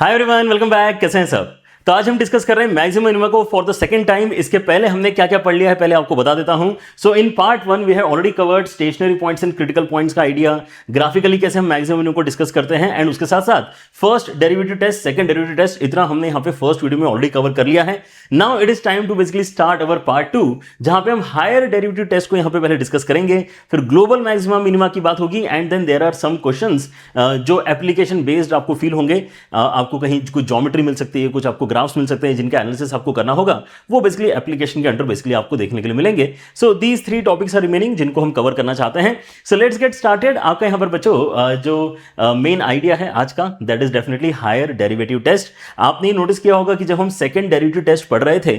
Hi everyone, welcome back. कैसे हैं सब? तो आज हम डिस्कस कर रहे हैं मैक्सिमम मिनिमम को फॉर द सेकंड टाइम। इसके पहले हमने क्या क्या पढ़ लिया है पहले आपको बता देता हूं। So in part 1 we have already covered stationary points and critical points का आइडिया, ग्राफिकली कैसे हम मैक्सिमम मिनिमम को डिस्कस करते हैं, एंड उसके साथ साथ first derivative test, second derivative test, इतना हमने यहाँ पे फर्स्ट वीडियो में ऑलरेडी कवर कर लिया है। Now it is time to basically start our part 2, जहां पे हम हायर डेरिवेटिव टेस्ट को यहाँ पे पहले डिस्कस करेंगे, फिर ग्लोबल मैक्सिमम मिनिमा की बात होगी, and then there are some questions जो एप्लीकेशन बेस्ड आपको फील होंगे। आपको कहीं कुछ ज्योमेट्री मिल सकती है, कुछ आपको ग्राफ्स मिल सकते हैं जिनका एनालिसिस आपको करना होगा, वो बेसिकली एप्लीकेशन के अंडर बेसिकली आपको देखने के लिए मिलेंगे। So these 3 topics are remaining जिनको हम कवर करना चाहते हैं। So let's get started. आपका यहाँ पर बच्चों जो मेन आइडिया है आज का, that is definitely higher derivative test. आपने नोटिस किया होगा कि जब हम सेकंड डेरिवेटिव टेस्ट पढ़ रहे थे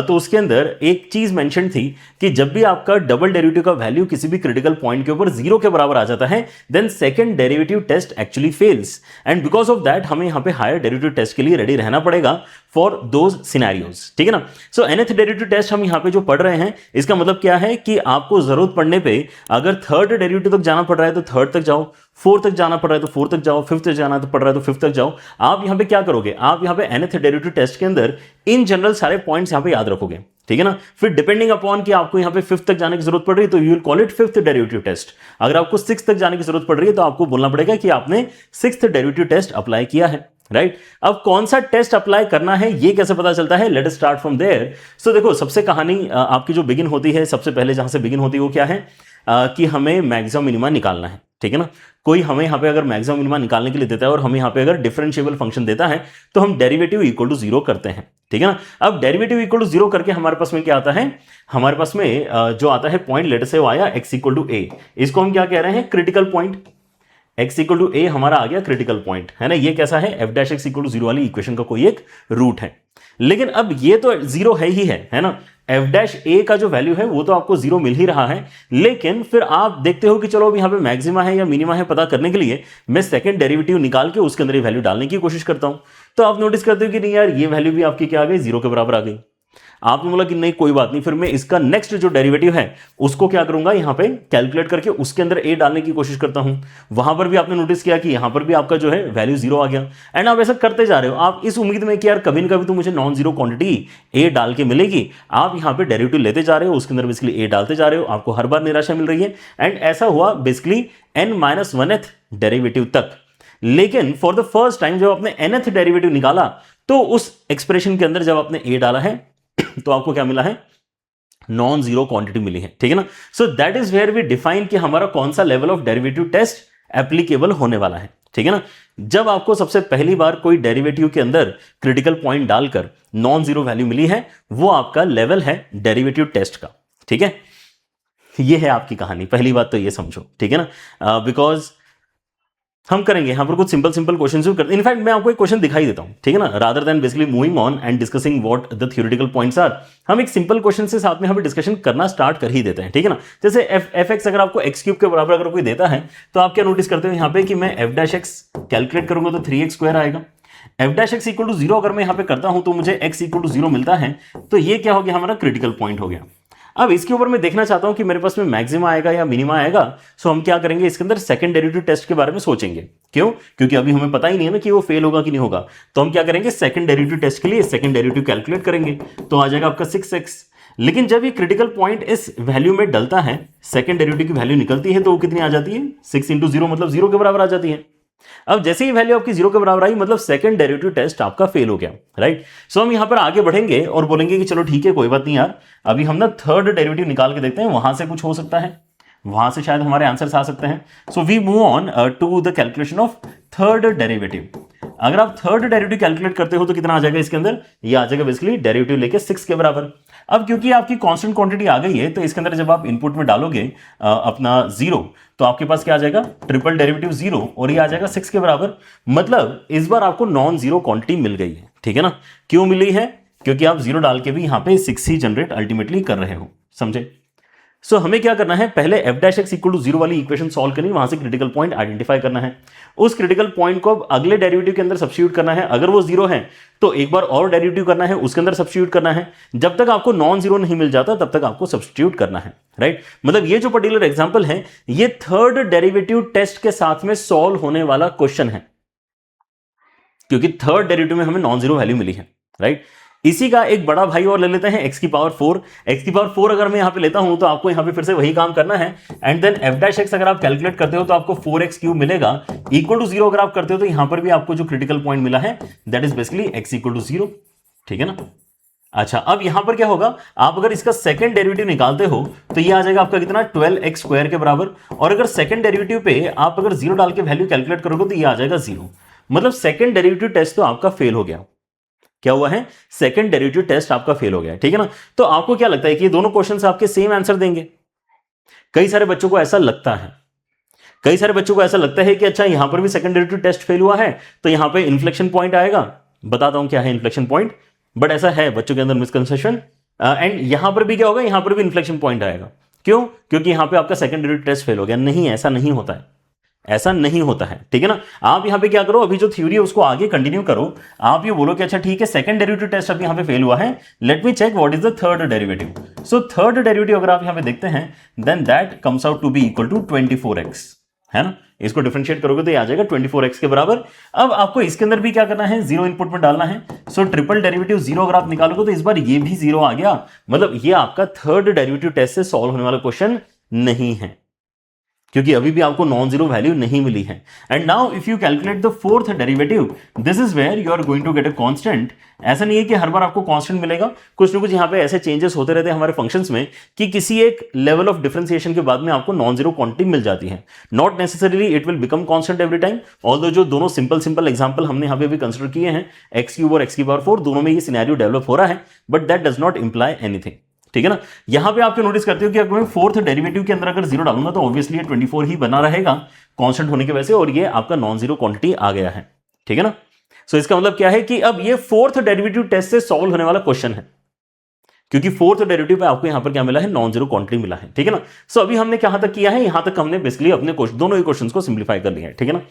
तो उसके अंदर एक चीज मेंशन थी कि जब भी आपका डबल डेरिवेटिव का वैल्यू किसी भी क्रिटिकल पॉइंट के ऊपर 0 के बराबर आ जाता है, then second derivative test actually fails, and because of that हमें यहाँ पे हायर डेरिवेटिव टेस्ट के लिए रेडी रहना पड़ेगा फॉर दोज सिनेरियोज। ठीक है ना? सो nth डेरिवेटिव टेस्ट हम यहाँ पे जो पढ़ रहे हैं, इसका मतलब क्या है कि आपको जरूरत पड़ने पे अगर थर्ड डेरिवेटिव तक जाना पड़ रहा है तो थर्ड तक जाओ, फोर्थ तक जाना पड़ रहा है तो फोर्थ तक जाओ, फिफ्थ तक जाना पड़ रहा है तो फिफ्थ तक जाओ। आप यहाँ पे क्या करोगे? आप यहाँ पे nth डेरिवेटिव टेस्ट के अंदर इन जनरल सारे पॉइंट्स यहाँ पे याद रखोगे। ठीक है ना? फिर डिपेंडिंग अपॉन कि आपको यहाँ पे फिफ्थ तक जाने की जरूरत पड़ रही है तो you will call it fifth derivative test. अगर आपको सिक्स्थ तक जाने की जरूरत पड़ रही है तो आपको बोलना पड़ेगा कि आपने सिक्स्थ डेरिवेटिव टेस्ट अप्लाई किया है। राइट? अब कौन सा टेस्ट अप्लाई करना है ये कैसे पता चलता है? Let us start from there. So देखो, सबसे कहानी आपकी जो बिगिन होती है, सबसे पहले जहां से बिगिन होती है वो क्या है कि हमें मैक्सिमम मिनिमा निकालना है। ठीक है ना? कोई हमें यहाँ पे अगर मैक्सिमम मिनिमा निकालने के लिए देता है और हमें यहाँ पे अगर डिफरेंशिएबल फंक्शन देता है तो हम डेरिवेटिव इक्वल टू 0 करते हैं। ठीक है ना? अब डेरिवेटिव इक्वल टू 0 करके हमारे पास में क्या आता है? हमारे पास में जो आता है पॉइंट, लेट से वो आया x इक्वल टू a। इसको हम क्या कह रहे हैं? Critical point. x equal to a हमारा आ गया क्रिटिकल पॉइंट, है ना? ये कैसा है? f dash x equal to 0 वाली इक्वेशन का कोई एक रूट है। लेकिन अब ये तो 0 है ही है ना? f डैश a का जो वैल्यू है वो तो आपको 0 मिल ही रहा है, लेकिन फिर आप देखते हो कि चलो अब यहाँ पे मैक्सिमा है या मिनिमा है पता करने के लिए मैं सेकंड डेरिवेटिव निकाल के उसके अंदर ये वैल्यू डालने की कोशिश करता हूं। तो आप नोटिस करते हो कि नहीं यार, ये वैल्यू भी आपकी क्या आ गई? 0 के बराबर आ गई। आपने बोला कि नहीं कोई बात नहीं, फिर मैं इसका नेक्स्ट जो डेरिवेटिव है उसको क्या करूंगा? यहाँ पे कैलकुलेट करके उसके अंदर a डालने की कोशिश करता हूं। वहां पर भी आपने नोटिस किया कि यहां पर भी आपका जो है वैल्यू 0 आ गया, एंड आप ऐसा करते जा रहे हो। आप इस उम्मीद में कि यार कभी ना कभी तो मुझे नॉन जीरो क्वांटिटी a डाल के मिलेगी। आप यहाँ पे डेरिवेटिव लेते जा रहे हो, उसके अंदर बेसिकली a डालते जा रहे हो, आपको हर बार निराशा मिल रही है, एंड ऐसा हुआ बेसिकली n-1th डेरिवेटिव तक। लेकिन फॉर द फर्स्ट टाइम जब आपने nth डेरिवेटिव निकाला तो उस एक्सप्रेशन के अंदर जब आपने a डाला है तो आपको क्या मिला है? नॉन जीरो क्वांटिटी मिली है। ठीक है ना? So that is where we define कि हमारा कौन सा level of derivative test applicable होने वाला है। ठीक है ना? जब आपको सबसे पहली बार कोई डेरिवेटिव के अंदर क्रिटिकल पॉइंट डालकर नॉन जीरो वैल्यू मिली है, वो आपका लेवल है डेरिवेटिव टेस्ट का। ठीक है? ये है आपकी कहानी। पहली बात तो ये समझो। ठीक है ना? बिकॉज हम करेंगे यहां पर कुछ सिंपल क्वेश्चंस भी करते हैं। इनफैक्ट मैं आपको एक क्वेश्चन दिखाई देता हूं। ठीक है ना? Rather than basically moving on and discussing what the theoretical points are, हम एक सिंपल क्वेश्चन से साथ में हम डिस्कशन करना स्टार्ट कर ही देते हैं। ठीक है ना? जैसे एफ एक्स अगर आपको एक्स क्यूब के बराबर अगर कोई देता है तो आप क्या नोटिस करते हो यहाँ पे कि मैं एफ डैश एक्स कैलकुलेट करूंगा तो 3x² आएगा। F dash X equal to 0 अगर मैं यहाँ पे करता हूं तो मुझे x इक्वल टू 0 मिलता है, तो ये क्या हो गया? हमारा क्रिटिकल पॉइंट हो गया। अब इसके ऊपर मैं देखना चाहता हूं कि मेरे पास में मैक्सिमा आएगा या मिनिमा आएगा। सो हम क्या करेंगे? इसके अंदर सेकंड डेरिवेटिव टेस्ट के बारे में सोचेंगे। क्यों? क्योंकि अभी हमें पता ही नहीं है ना कि वो फेल होगा कि नहीं होगा। तो हम क्या करेंगे? सेकंड डेरिवेटिव टेस्ट के लिए सेकंड डेरिवेटिव कैलकुलेट करेंगे, तो आ जाएगा आपका 6x। लेकिन जब ये क्रिटिकल पॉइंट इस वैल्यू में डलता है, सेकंड डेरिवेटिव की वैल्यू निकलती है, तो वो कितनी आ जाती है? 6 इंटू 0 मतलब 0 के बराबर आ जाती है। अब जैसे ही वैल्यू आपकी 0 के बराबर आई मतलब सेकंड डेरिवेटिव टेस्ट आपका फेल हो गया। राइट? सो हम यहां पर आगे बढ़ेंगे और बोलेंगे कि चलो ठीक है, कोई बात नहीं यार, अभी हम ना थर्ड डेरिवेटिव निकाल के देखते हैं, वहां से कुछ हो सकता है, वहां से शायद हमारे आंसर्स आ सकते हैं। So we move on to the calculation of third derivative. अगर आप थर्ड डेरिवेटिव कैलकुलेट करते हो तो कितना आ जाएगा इसके अंदर? ये आ जाएगा बेसिकली डेरिवेटिव लेके 6 के बराबर। अब क्योंकि आपकी कांस्टेंट क्वांटिटी आ गई है तो इसके अंदर जब आप इनपुट में डालोगे अपना 0, तो आपके पास क्या आ जाएगा? ट्रिपल डेरिवेटिव 0 और ये आ जाएगा 6 के बराबर। मतलब इस बार आपको नॉन जीरो क्वांटिटी मिल गई है। ठीक है ना? क्यों मिली है? क्योंकि आप 0 डाल के भी यहां पे 6 ही जनरेट अल्टीमेटली कर रहे हो। समझे? सो हमें क्या करना है? पहले F dash X equal to 0 वाली इक्वेशन सॉल्व करनी, वहां से क्रिटिकल पॉइंट आइडेंटिफाई करना है, उस क्रिटिकल पॉइंट को अब अगले डेरिवेटिव के अंदर सब्स्टिट्यूट करना है। अगर वो 0 है तो एक बार और डेरिवेटिव करना है, उसके अंदर सब्स्टिट्यूट करना है। जब तक आपको नॉन जीरो नहीं मिल जाता तब तक आपको सब्स्टिट्यूट करना है। राइट? मतलब ये जो पर्टिकुलर एग्जांपल है ये थर्ड डेरिवेटिव टेस्ट के साथ में सॉल्व होने वाला क्वेश्चन है। क्योंकि थर्ड डेरिवेटिव में हमें नॉन जीरो वैल्यू मिली है, राइट। इसी का एक बड़ा भाई और ले लेते हैं x की पावर 4। x की पावर 4 अगर मैं यहां पे लेता हूं तो आपको यहां पे फिर से वही काम करना है, and then f dash x अगर आप कैलकुलेट करते हो तो आपको 4x क्यूब मिलेगा इक्वल टू 0। अगर आप करते हो तो यहां पर भी आपको जो क्रिटिकल पॉइंट मिला है that is basically x equal to 0, ठीक है ना। अच्छा, अब यहां पर क्या होगा, आप अगर इसका सेकंड डेरिवेटिव निकालते हो तो ये आ जाएगा आपका कितना 12x स्क्वायर के बराबर, और अगर सेकंड डेरिवेटिव पे आप अगर 0 डाल के वैल्यू कैलकुलेट करोगे तो ये आ जाएगा 0। मतलब सेकंड डेरिवेटिव टेस्ट तो आपका फेल हो गया। क्या हुआ है, सेकंड डेरिवेटिव टेस्ट आपका फेल हो गया, ठीक है ना। तो आपको क्या लगता है कि ये दोनों क्वेश्चंस आपके सेम आंसर देंगे? कई सारे बच्चों को ऐसा लगता है, कई सारे बच्चों को ऐसा लगता है कि अच्छा यहां पर भी सेकंड डेरिवेटिव टेस्ट फेल हुआ है तो यहां पे इन्फ्लेक्शन पॉइंट आएगा। बताता हूं क्या है इन्फ्लेक्शन पॉइंट, बट ऐसा है बच्चों के अंदर मिसकंसेप्शन। एंड यहां पर भी क्या होगा, यहां पर भी इन्फ्लेक्शन पॉइंट आएगा। क्यों? क्योंकि यहां पे आपका सेकंड डेरिवेटिव टेस्ट फेल हो गया। नहीं, ऐसा नहीं होता है, ऐसा नहीं होता है, ठीक है ना। आप यहां पे क्या करो, अभी जो थ्योरी है उसको आगे कंटिन्यू करो। आप ये बोलो कि अच्छा ठीक है सेकंड डेरिवेटिव टेस्ट अब यहां पे फेल हुआ है, let me check what is the third derivative. So third derivative अगर आप यहां पे देखते हैं then that comes out to be equal to 24x, है ना। इसको डिफरेंशिएट करोगे तो ये आ जाएगा 24x के बराबर। अब आपको इसके अंदर भी क्या करना है, जीरो इनपुट में डालना है। सो ट्रिपल डेरिवेटिव जीरो अगर आप निकालोगे तो इस बार ये भी जीरो आ गया। मतलब ये आपका थर्ड डेरिवेटिव टेस्ट से सॉल्व होने वाला क्वेश्चन नहीं है, क्योंकि अभी भी आपको नॉन जीरो वैल्यू नहीं मिली है। And now if you calculate the fourth derivative, this is where you are going to get a constant. ऐसा नहीं है कि हर बार आपको कांस्टेंट मिलेगा, कुछ ना कुछ यहाँ पे ऐसे चेंजेस होते रहते हैं हमारे फंक्शंस में कि किसी एक लेवल ऑफ डिफरेंशिएशन के बाद में आपको नॉन जीरो क्वांटिटी मिल जाती है। Not necessarily it will become constant every time, although जो दोनों सिंपल एग्जांपल हमने यहाँ पे भी कंसिडर किए हैं एक्स क्यूब और एक्स की पावर 4, दोनों में ये सिनेरियो डेवलप हो रहा है, but that does not imply anything, ठीक है ना। यहां पे आपको नोटिस करते हो कि अगर मैं फोर्थ डेरिवेटिव के अंदर अगर जीरो डालूंगा तो ऑब्वियसली ये 24 ही बना रहेगा कांस्टेंट होने की वजह से, और ये आपका नॉन जीरो क्वांटिटी आ गया है, ठीक है ना। सो इसका मतलब क्या है कि अब ये फोर्थ डेरिवेटिव टेस्ट से सॉल्व होने वाला क्वेश्चन है, क्योंकि फोर्थ डेरिवेटिव पे आपको यहां पर क्या मिला है, नॉन जीरो क्वांटिटी मिला है, ठीक है ना। सो अभी हमने कहां तक किया है, यहां तक हमने बेसिकली अपने दोनों ही क्वेश्चंस को सिंप्लीफाई कर लिया है, ठीक है ना।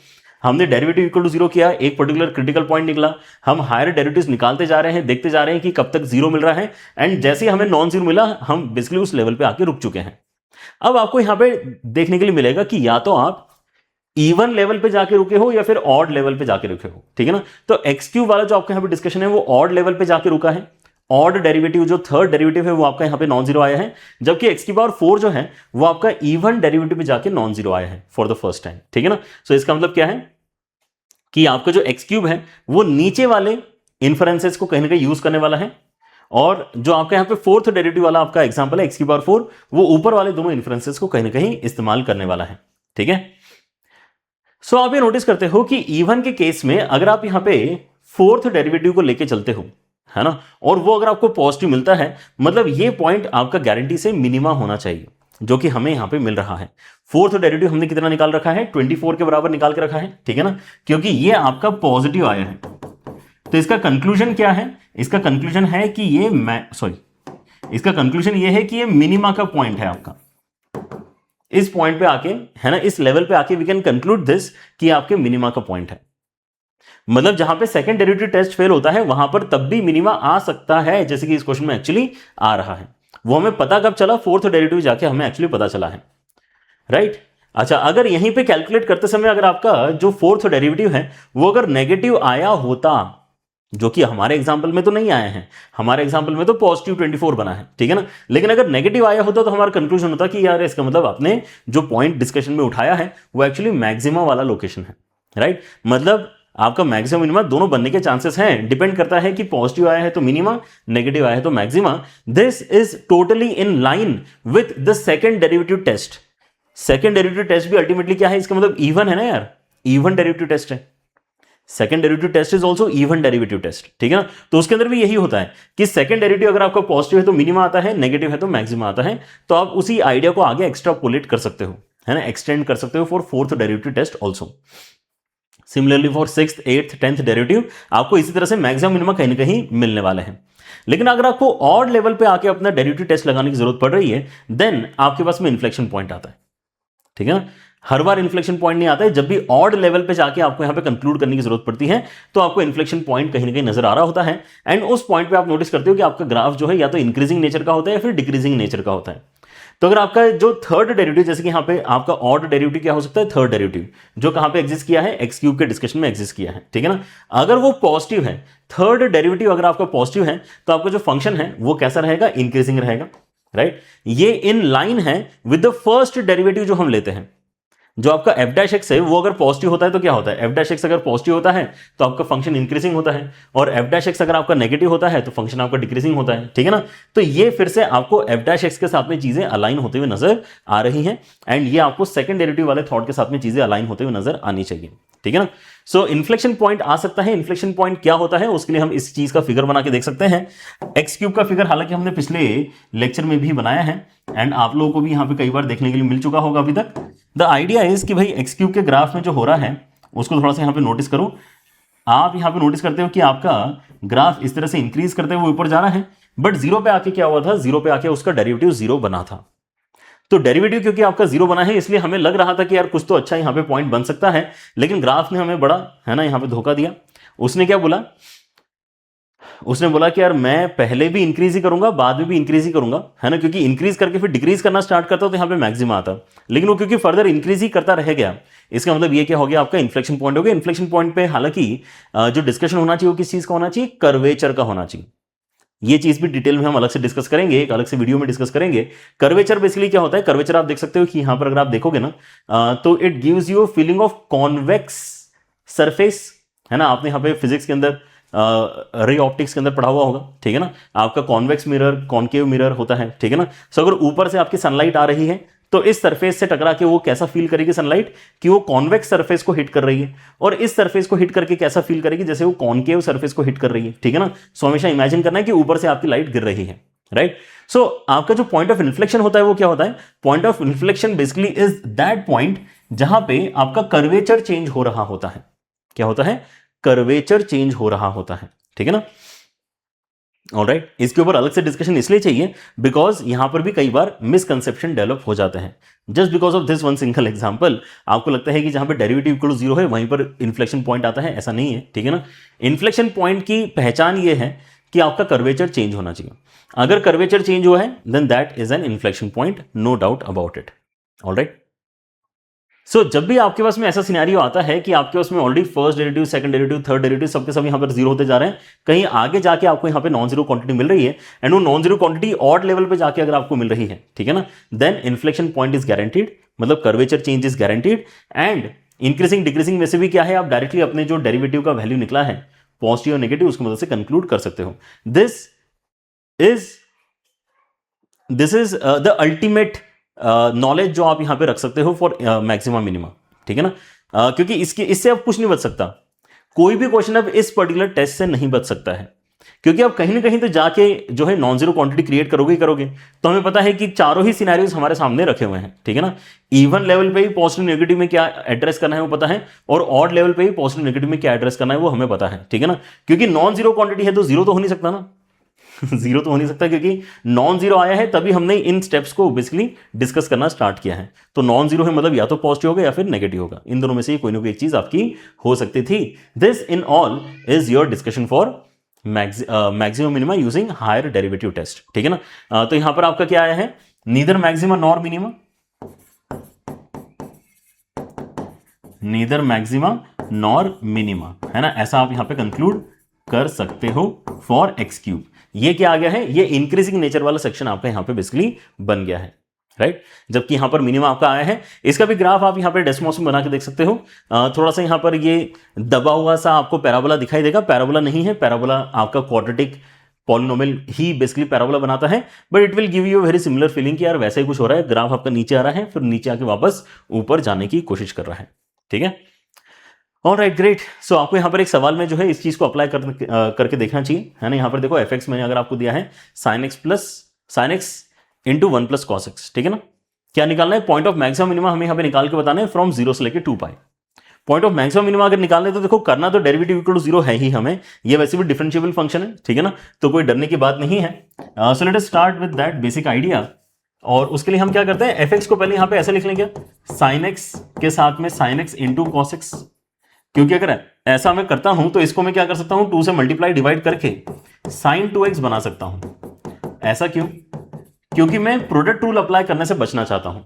हमने डेरिवेटिव इक्वल टू जीरो किया, एक पर्टिकुलर क्रिटिकल पॉइंट निकला, हम हायर डेरिवेटिव्स निकालते जा रहे हैं, देखते जा रहे हैं कि कब तक जीरो मिल रहा है, एंड जैसे ही हमें नॉन जीरो मिला हम बेसिकली उस लेवल पे आके रुक चुके हैं। अब आपको यहां पे देखने के लिए मिलेगा कि या तो आप इवन लेवल पे जाके रुके हो या फिर ऑड लेवल पे जाके रुके हो, ठीक है ना। तो एक्स क्यूब वाला जो आपका यहां पे डिस्कशन है वो ऑड लेवल पे जाके रुका है। ऑड डेरिवेटिव जो थर्ड डेरिवेटिव है वो आपका यहां पे नॉन जीरो आया है, जबकि एक्स की पावर 4 जो है वो आपका इवन डेरिवेटिव पे जाके नॉन जीरो आया है फॉर द फर्स्ट टाइम, ठीक है ना। सो इसका मतलब क्या है कि आपका जो एक्स क्यूब है वो नीचे वाले इन्फरेंसेस को कहीं ना कहीं यूज करने वाला है, और जो आपका यहां पे फोर्थ डेरिवेटिव वाला आपका एग्जांपल है एक्स की पावर 4, वो ऊपर वाले दोनों इन्फरेंसेस को कहीं ना कहीं इस्तेमाल करने वाला है, ठीक है। सो आप ये नोटिस करते हो कि इवन के केस में अगर आप यहां पे फोर्थ डेरिवेटिव को लेके चलते हो, है ना, और वो अगर आपको पॉजिटिव मिलता है, मतलब ये पॉइंट आपका गारंटी से मिनिमा होना चाहिए, जो कि हमें यहां पे मिल रहा है। फोर्थ डेरिवेटिव हमने कितना निकाल रखा है, 24 के बराबर निकाल के रखा है, ठीक है ना, क्योंकि ये आपका पॉजिटिव आया है। तो इसका कंक्लूजन क्या है, इसका कंक्लूजन है कि ये इसका कंक्लूजन ये है कि ये मिनिमा का पॉइंट है आपका। इस पॉइंट पे आके, है ना, इस लेवल पे आके वी कैन कंक्लूड दिस कि आपके मिनिमा का पॉइंट है। मतलब जहां पे सेकंड डेरिवेटिव टेस्ट फेल होता है वहां पर तब भी मिनिमा आ सकता है, जैसे कि इस क्वेश्चन में एक्चुअली आ रहा है। वो हमें पता कब चला, फोर्थ डेरिवेटिव जाके हमें एक्चुअली पता चला है, राइट। अच्छा, अगर यहीं पे कैलकुलेट करते समय अगर आपका जो फोर्थ डेरिवेटिव है वो अगर नेगेटिव आया होता, जो कि हमारे एग्जाम्पल में तो नहीं आया है, हमारे एग्जाम्पल में तो पॉजिटिव 24 बना है, ठीक है ना, लेकिन अगर नेगेटिव आया होता तो हमारा कंक्लूजन होता कि यार इसका मतलब आपने जो पॉइंट डिस्कशन में उठाया है वो एक्चुअली मैक्सिमा वाला लोकेशन है, राइट। मतलब आपका मैक्सिमम मिनिमा दोनों बनने के चांसेस हैं, डिपेंड करता है कि पॉजिटिव आया है तो मिनिमा, नेगेटिव आया है तो maxima. This is totally in line with the second derivative test. Second derivative test भी अल्टीमेटली क्या है, इसका मतलब इवन है ना यार, इवन डेरिवेटिव टेस्ट है। Second derivative test is also even derivative test, ठीक है ना। तो उसके अंदर भी यही होता है कि सेकंड डेरिवेटिव अगर आपका पॉजिटिव है तो मिनिमा आता है, नेगेटिव है तो मैक्सिमा आता है। तो आप उसी आइडिया को आगे एक्स्ट्रापोलेट कर सकते हो, है ना, एक्सटेंड कर सकते हो for fourth derivative test also. Similarly for sixth, eighth, 10th derivative आपको इसी तरह से मैक्सिमम मिनिमा कहीं ना कहीं मिलने वाले हैं। लेकिन अगर आपको ऑड लेवल पे आके अपना डेरिवेटिव टेस्ट लगाने की जरूरत पड़ रही है देन आपके पास में इन्फ्लेक्शन पॉइंट आता है, ठीक है ना। हर बार इन्फ्लेक्शन पॉइंट नहीं आता है, जब भी ऑड लेवल पे जाके आपको यहां पे कंक्लूड करने की जरूरत पड़ती है तो आपको इन्फ्लेक्शन पॉइंट कहीं ना कहीं नजर आ रहा होता है। एंड उस पॉइंट पे आप नोटिस करते हो कि आपका ग्राफ जो है या तो इंक्रीजिंग नेचर का होता है या फिर डिक्रीजिंग नेचर का होता है। तो अगर आपका जो थर्ड डेरिवेटिव, जैसे कि यहाँ पे आपका ऑड डेरिवेटिव क्या हो सकता है, थर्ड डेरिवेटिव, जो कहाँ पे एग्जिस्ट किया है, एक्स क्यूब के डिस्कशन में एग्जिस्ट किया है, ठीक है ना। अगर वो पॉजिटिव है, थर्ड डेरिवेटिव अगर आपका पॉजिटिव है, तो आपका जो फंक्शन है वो कैसा रहेगा, इंक्रीजिंग रहेगा, राइट। ये इन लाइन है विद द फर्स्ट डेरिवेटिव जो हम लेते हैं। जो आपका एफ डैश एक्स है वो अगर पॉजिटिव होता है तो क्या होता है, एफ डैश एक्स अगर पॉजिटिव होता है तो आपका फंक्शन इंक्रीजिंग होता है, और एफ डैश एक्स अगर आपका नेगेटिव होता है तो फंक्शन आपका डिक्रीजिंग होता है, ठीक है ना। तो ये फिर से आपको एफ डैश एक्स के साथ में चीजें अलाइन होते हुए नजर आ रही हैं, एंड ये आपको सेकंड डेरिवेटिव वाले थॉट के साथ में चीजें अलाइन होते हुए नजर आनी चाहिए, ठीक है ना। सो इन्फ्लेक्शन पॉइंट आ सकता है। इन्फ्लेक्शन पॉइंट क्या होता है, उसके लिए हम इस चीज का फिगर बना के देख सकते हैं। एक्स क्यूब का फिगर हालांकि हमने पिछले लेक्चर में भी बनाया है, एंड आप लोगों को भी यहां पे कई बार देखने के लिए मिल चुका होगा अभी तक। द आइडिया इज कि भाई एक्स क्यूब के ग्राफ में जो हो रहा है उसको थोड़ा सा यहां पे नोटिस करो। आप यहां पे नोटिस करते हो कि आपका ग्राफ इस तरह से इंक्रीज करते हुए ऊपर जा रहा है, बट जीरो पे आके क्या हुआ था, जीरो पे आके उसका डेरिवेटिव जीरो बना था। तो डेरिवेटिव क्योंकि आपका जीरो बना है, इसलिए हमें लग रहा था कि यार कुछ तो अच्छा यहां पे पॉइंट बन सकता है, लेकिन ग्राफ ने हमें बड़ा, है ना, यहां पे धोखा दिया। उसने क्या बोला, उसने बोला कि यार मैं पहले भी इंक्रीज ही करूंगा, बाद में भी इंक्रीज ही करूंगा, है ना, क्योंकि इंक्रीज करके फिर डिक्रीज करना स्टार्ट करता तो यहां पे मैक्सिमम आता, लेकिन वो क्योंकि फर्दर इंक्रीज ही करता रह गया। इसका मतलब ये क्या हो गया, आपका इन्फ्लेक्शन पॉइंट हो गया। इन्फ्लेक्शन पॉइंट पे हालांकि जो डिस्कशन होना चाहिए वो किस चीज का होना चाहिए, कर्वेचर का होना चाहिए। ये चीज भी डिटेल में हम अलग से डिस्कस करेंगे, एक अलग से वीडियो में डिस्कस करेंगे। कर्वेचर बेसिकली क्या होता है, कर्वेचर आप देख सकते हो कि यहां पर अगर आप देखोगे ना, तो it gives you feeling of convex surface, है ना। आपने यहां पे फिजिक्स के अंदर रे ऑप्टिक्स के अंदर पढ़ा हुआ होगा, ठीक है ना। आपका कॉन्वेक्स मिरर, कॉन्केव मिरर होता है, ठीक है ना। सो अगर ऊपर से आपकी सनलाइट आ रही है तो इस सरफेस से टकरा के वो कैसा फील करेगी सनलाइट, कि वो कॉन्वेक्स सरफेस को हिट कर रही है, और इस सरफेस को हिट करके कैसा फील करेगी, जैसे वो कॉन्केव सरफेस को हिट कर रही है, ठीक है ना। सो हमेशा इमेजिन करना है कि ऊपर से आपकी लाइट गिर रही है, राइट। सो आपका जो पॉइंट ऑफ इन्फ्लेक्शन होता है वो क्या होता है, point of inflection basically is that point जहां पे आपका कर्वेचर चेंज हो रहा होता है। क्या होता है, कर्वेचर चेंज हो रहा होता है, ठीक है ना। ऑलराइट, इसके ऊपर अलग से डिस्कशन इसलिए चाहिए बिकॉज यहां पर भी कई बार मिसकंसेप्शन डेवलप हो जाते हैं। Just because of this one single example आपको लगता है कि जहां पे डेरिवेटिव इक्वल टू जीरो है वहीं पर इन्फ्लेक्शन पॉइंट आता है, ऐसा नहीं है, ठीक है ना। इन्फ्लेक्शन पॉइंट की पहचान ये है कि आपका कर्वेचर चेंज होना चाहिए। अगर कर्वेचर चेंज हुआ है then that is an inflection point, no doubt about it. Alright, so जब भी आपके पास में ऐसा सिनेरियो आता है कि आपके पास में already first derivative, second derivative, third derivative सबके सब यहां पर जीरो होते जा रहे हैं, कहीं आगे जाके आपको यहां पे नॉन जीरो क्वांटिटी मिल रही है, एंड वो non zero quantity odd level पे जाके अगर आपको मिल रही है, ठीक है ना, then inflection point is guaranteed, मतलब curvature change is guaranteed. And increasing decreasing में से भी क्या है, आप डायरेक्टली अपने जो डेरिवेटिव का वैल्यू निकला है पॉजिटिव और नेगेटिव उसकी मदद से कंक्लूड कर सकते हो। This is the ultimate knowledge जो आप यहां पे रख सकते हो फॉर मैक्सिमम मिनिमम, ठीक है ना। क्योंकि इससे अब कुछ नहीं बच सकता, कोई भी क्वेश्चन अब इस पर्टिकुलर टेस्ट से नहीं बच सकता है, क्योंकि आप कहीं ना कहीं तो जाके जो है नॉन जीरो क्वांटिटी क्रिएट करोगे ही करोगे। तो हमें पता है कि चारों ही सिनेरियोज हमारे सामने रखे हुए हैं, ठीक है ना। इवन लेवल पे ही पॉजिटिव नेगेटिव में क्या एड्रेस करना है वो पता है, और ऑड लेवल पे ही पॉजिटिव नेगेटिव में क्या एड्रेस करना है वो हमें पता है, ठीक है ना। क्योंकि नॉन जीरो क्वांटिटी है तो जीरो तो हो नहीं सकता ना जीरो तो हो नहीं सकता, क्योंकि नॉन जीरो आया है तभी हमने इन स्टेप्स को बेसिकली डिस्कस करना स्टार्ट किया है। तो नॉन जीरो है मतलब या तो पॉजिटिव होगा या फिर नेगेटिव होगा, इन दोनों में से कोई ना कोई एक चीज आपकी हो सकती थी। This in all is your discussion for maximum minima using higher derivative test, ठीक है ना। तो यहां पर आपका क्या आया है, neither maxima nor minima, neither maxima nor minima, है ना, ऐसा आप यहां पे कंक्लूड कर सकते हो फॉर एक्स क्यूब। ये क्या आ गया है, ये इंक्रीजिंग नेचर वाला सेक्शन आपका यहां पे बेसिकली बन गया है, राइट। जबकि यहां पर मिनिमा आपका आया है, इसका भी ग्राफ आप यहां पे डेसिमल्स में बना के देख सकते हो। थोड़ा सा यहां पर ये दबा हुआ सा आपको पैराबोला दिखाई देगा, पैराबोला नहीं है, पैराबोला आपका क्वाड्रेटिक पॉलिनोमियल ही बेसिकली पैराबोला बनाता है, but it will give you very similar feeling कि यार वैसा ही कुछ हो रहा है, ग्राफ आपका नीचे आ रहा है फिर नीचे आके वापस ऊपर जाने की कोशिश कर रहा है, ठीक है। Alright, great. सो आपको यहाँ पर एक सवाल में जो है इस चीज को अप्लाई करके देखना चाहिए, है ना। यहाँ पर देखो एफ एक्स मैंने अगर आपको दिया है sine x into 1 plus cos x, ठीक है ना। क्या निकालना है, पॉइंट ऑफ मैक्सिमम मिनिमा हमें यहाँ पे निकाल के बताना है फ्रॉम जीरो से लेकर 2 पाई। पॉइंट ऑफ मैक्सिमम मिनिमा अगर निकालना है तो देखो करना तो डेरिवेटिव इक्वल टू जीरो है ही हमें, ये वैसे भी डिफरेंशिएबल फंक्शन है, ठीक है ना, तो कोई डरने की बात नहीं है। सो let us start with that basic idea. और उसके लिए हम क्या करते हैं, एफ एक्स को पहले यहाँ पे ऐसे लिख लेंगे, साइन एक्स के साथ में sine x into cos x, क्योंकि अगर ऐसा मैं करता हूं तो इसको मैं क्या कर सकता हूं, 2 से मल्टीप्लाई डिवाइड करके sin 2x बना सकता हूं। ऐसा क्यों, क्योंकि मैं प्रोडक्ट रूल अप्लाई करने से बचना चाहता हूं।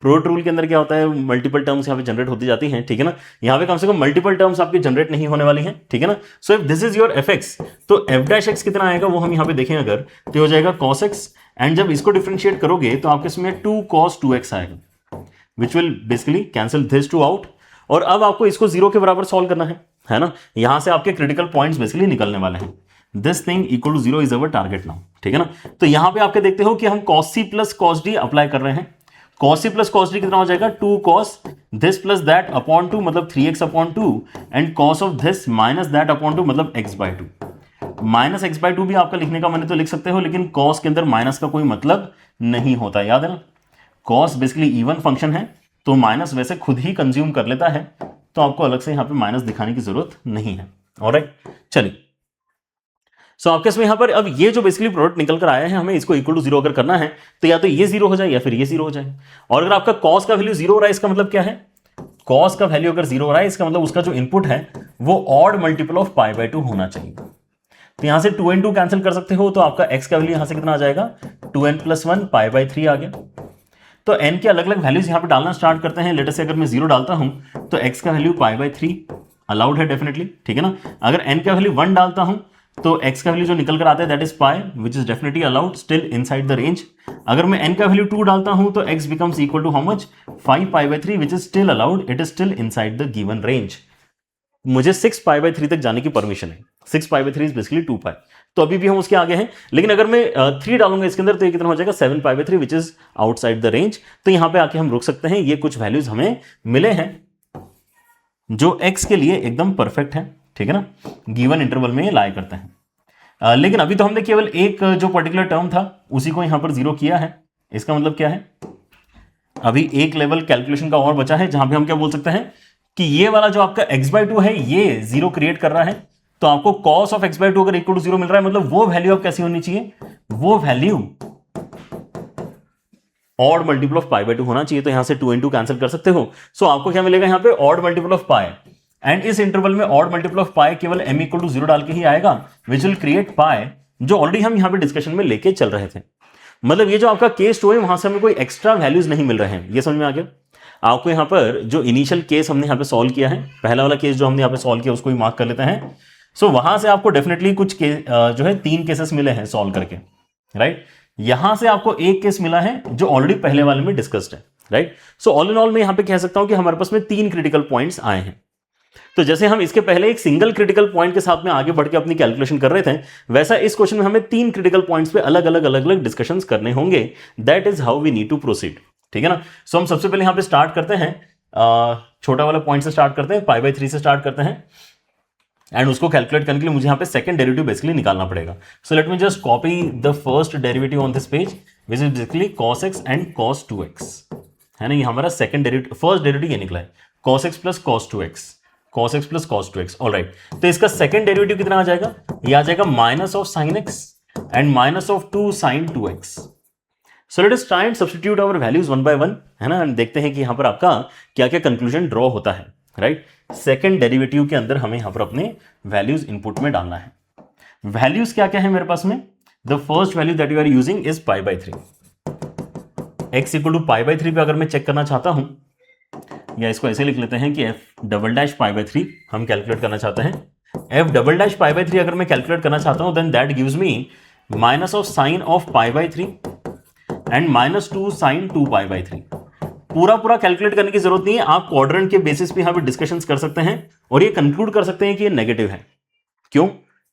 प्रोडक्ट रूल के अंदर क्या होता है, मल्टीपल टर्म्स यहाँ पे जनरेट होती जाती हैं, ठीक है ना। यहाँ पे कम से कम मल्टीपल टर्म्स आपकी जनरेट नहीं होने वाली हैं, ठीक है ना। So if this is your F x, तो एफ डैश एक्स कितना आएगा वो हम यहाँ पे देखें अगर, तो हो जाएगा कॉस एक्स, एंड जब इसको डिफरेंशिएट करोगे तो आपके इसमें 2 cos 2x आएगा, which will basically cancel this two out. और अब आपको इसको 0 के बराबर सॉल्व करना है ना। यहां से आपके क्रिटिकल पॉइंट्स बेसिकली निकलने वाले हैं। This thing equal to 0 is our target now, ठीक है ना। तो यहां पे आपके देखते हो कि हम cos c plus cos d apply कर रहे हैं। cos c plus cos d कितना हो जाएगा, 2 cos this plus that upon 2 मतलब 3x upon 2, and cos of this minus that upon 2 मतलब x by 2। Minus X by 2 भी आपका लिखने का मन तो लिख सकते हो, लेकिन cos के अंदर माइनस का कोई मतलब नहीं होता, याद है ना। cos बेसिकली इवन फंक्शन है, तो माइनस वैसे खुद ही कंज्यूम कर लेता है, तो आपको अलग से यहां पे माइनस दिखाने की जरूरत नहीं है। ऑलराइट, चलिए। सो आपके इसमें यहां पर अब ये जो बेसिकली प्रोडक्ट निकल कर आया है, हमें इसको इक्वल टू 0 अगर करना है तो या तो ये 0 हो जाए या फिर ये 0 हो जाए। और अगर आपका cos का वैल्यू 0 हो रहा है, इसका मतलब क्या है, cos का वैल्यू अगर 0 हो रहा है, इसका मतलब उसका जो इनपुट है वो odd multiple of pi bye 2 होना चाहिए। तो यहां से 2 and 2 कैंसिल कर सकते हो, तो आपका x का वैल्यू यहां से कितना आ जाएगा, 2n + 1 पाई बाय 3 आ गया। तो n के अलग अलग वैल्यूज यहां पे डालना स्टार्ट करते हैं। लेट अस से अगर मैं 0 डालता हूं तो x का वैल्यू पाई बाय 3 अलाउड है डेफिनेटली, ठीक है ना। अगर n का वैल्यू 1 डालता हूं तो x का वैल्यू जो निकल कर आता है that is pi, which is definitely allowed, still inside the range. अगर मैं n का वैल्यू 2 डालता हूं तो x becomes equal to how much, 5 pi by 3, which is still allowed, it is still inside the given range. मुझे 6 पाई by 3 तक जाने की परमिशन है। 6 पाई बाय 3 इज बेसिकली 2 पाई, तो अभी भी हम उसके आगे हैं। लेकिन अगर मैं 3 डालूंगा इसके अंदर तो ये कितना हो जाएगा, 7 पाई by 3, which is outside the range. तो यहां पे आके हम रुक सकते हैं। ये कुछ वैल्यूज हमें मिले हैं जो x के लिए एकदम परफेक्ट है, ठीक है ना, गिवन इंटरवल में लाई करते हैं। लेकिन अभी तो हमने केवल एक जो पर्टिकुलर टर्म था उसी को यहां पर 0 किया है। इसका मतलब क्या है, अभी एक लेवल कैलकुलेशन का और बचा है, जहां पे हम क्या बोल सकते हैं कि ये वाला जो आपका x बाय 2 है ये 0 क्रिएट कर रहा है। तो आपको cos ऑफ x बाय 2 अगर इक्वल टू 0 मिल रहा है, मतलब वो वैल्यू अब कैसी होनी चाहिए, वो value odd multiple of pi bye 2 होना चाहिए। तो यहां से 2 and 2 कैंसिल कर सकते हो। सो आपको क्या मिलेगा यहाँ पे, odd multiple of pi, and इस इंटरवल में ऑड मल्टीपल ऑफ पाई केवल m इक्वल टू 0 डाल के ही आएगा, विच विल क्रिएट पाई, जो ऑलरेडी हम यहां पे डिस्कशन में लेके चल रहे थे। मतलब ये जो आपका केस 2 है वहां से हमें कोई एक्स्ट्रा वैल्यूज नहीं मिल रहे हैं। ये समझ में आ गया आपको। यहां पर जो इनिशियल केस हमने यहां पे सॉल्व किया है, पहला वाला केस जो हमने यहां पे सॉल्व किया उसको ही मार्क कर लेते हैं। सो वहां से आपको डेफिनेटली कुछ जो है 3 केसेस मिले हैं सॉल्व करके, राइट। यहां से आपको एक केस मिला है जो ऑलरेडी पहले वाले में डिस्कस्ड है, right. So all in all मैं यहां पे कह सकता हूं कि हमारे पास में 3 क्रिटिकल पॉइंट्स आए हैं। तो जैसे हम इसके पहले एक सिंगल क्रिटिकल पॉइंट के साथ में आगे बढ़ के अपनी कैलकुलेशन कर रहे थे, वैसा इस क्वेश्चन में हमें 3 क्रिटिकल पॉइंट्स पे अलग अलग डिस्कशंस करने होंगे। That is how we need to proceed, ठीक है ना। सो हम सबसे पहले यहां पे स्टार्ट करते हैं, छोटा वाला पॉइंट से स्टार्ट करते हैं, पाई बाय 3 से स्टार्ट करते हैं, एंड उसको कैलकुलेट करने के लिए मुझे यहां पे सेकंड डेरिवेटिव बेसिकली निकालना पड़ेगा। So let me just copy the first derivative on this page, which is basically cos x and cos 2x, है ना। ये हमारा सेकंड डेरिवेटिव, फर्स्ट डेरिवेटिव ये निकला है, cos x plus cos 2x, cos x plus cos 2x। Alright, तो इसका second derivative कितना आ जाएगा, ये आ जाएगा minus of sine x and minus of 2 sin 2x। So let us try and substitute our values one by one, है ना, एंड देखते हैं कि यहां पर आपका क्या क्या कंक्लूजन ड्रॉ होता है, राइट। सेकंड डेरिवेटिव के अंदर हमें यहां पर अपने वैल्यूज इनपुट में डालना है। वैल्यूज क्या क्या है मेरे पास में, the first value that you are using is pi by 3। x equal to pi by 3 पे अगर मैं चेक करना चाहता हूं, या इसको ऐसे लिख लेते हैं कि f double dash pi by 3 हम कैलकुलेट करना चाहते हैं। f double dash pi by 3 अगर मैं कैलकुलेट करना चाहता हूं, then that gives me minus of sine of pi by 3 and minus 2 sin 2 pi by 3। पूरा कैलकुलेट करने की जरूरत नहीं है, आप क्वाड्रेंट के बेसिस पे यहां पे डिस्कशंस कर सकते हैं और ये कंक्लूड कर सकते हैं कि ये नेगेटिव है। क्यों,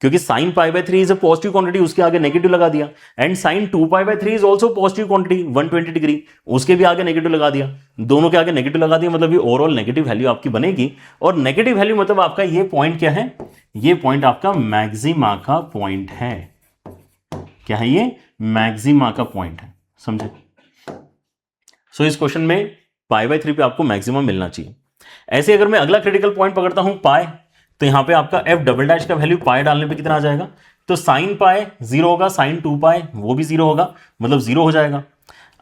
क्योंकि sine pi by 3 is a positive quantity, उसके आगे नेगेटिव लगा दिया, and sine 2 pi by 3 is also positive quantity 120 degree, उसके भी आगे नेगेटिव लगा दिया, दोनों के आगे नेगेटिव लगा दिया, मतलब ये ओवरऑल नेगेटिव वैल्यू आपकी बनेगी। और नेगेटिव वैल्यू मतलब आपका ये पॉइंट क्या है, ये पॉइंट आपका मैक्सिमा का पॉइंट है। क्या है ये, मैक्सिमा का पॉइंट है, समझे। सो इस क्वेश्चन में पाई बाय 3 पे आपको मैक्सिमम मिलना चाहिए। ऐसे अगर मैं अगला क्रिटिकल पॉइंट पकड़ता हूं पाई, तो यहां पे आपका f डबल डैश का वैल्यू पाई डालने पे कितना आ जाएगा, तो साइन पाई 0 होगा, साइन 2 पाई वो भी 0 होगा, मतलब 0 हो जाएगा।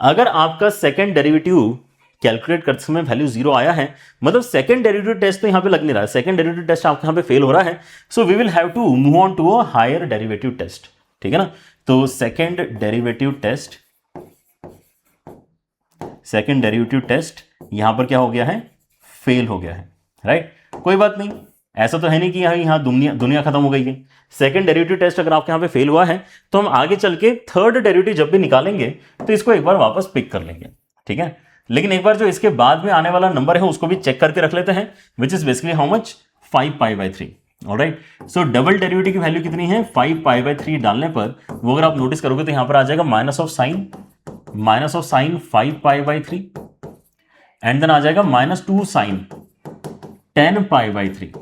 अगर आपका सेकंड डेरिवेटिव कैलकुलेट करते समय वैल्यू 0 आया है, मतलब सेकंड डेरिवेटिव टेस्ट तो यहां पे लग नहीं रहा है, सेकंड डेरिवेटिव टेस्ट आपके यहां पे फेल हो रहा है। So we will have to move on to a higher derivative test, ठीक है ना। तो second derivative test second derivative test यहां पर क्या हो गया है, फेल हो गया है, राइट। कोई बात नहीं, ऐसा तो है नहीं कि यहाँ दुनिया खत्म हो गई है। सेकंड डेरिवेटिव टेस्ट अगर आपके यहाँ पे फेल हुआ है तो हम आगे चल के थर्ड डेरिवेटिव जब भी निकालेंगे तो इसको एक बार वापस पिक कर लेंगे, ठीक है। लेकिन एक बार जो इसके बाद में आने वाला नंबर है उसको भी चेक करके रख लेते हैं, which is basically how much, 5π/3। Alright, so double derivative की वैल्यू कितनी है, 5π/3 डालने पर वो अगर आप नोटिस करोगे तो यहां पर आ जाएगा minus of sine 5π/3 and then आ जाएगा -2 साइन 10π/3।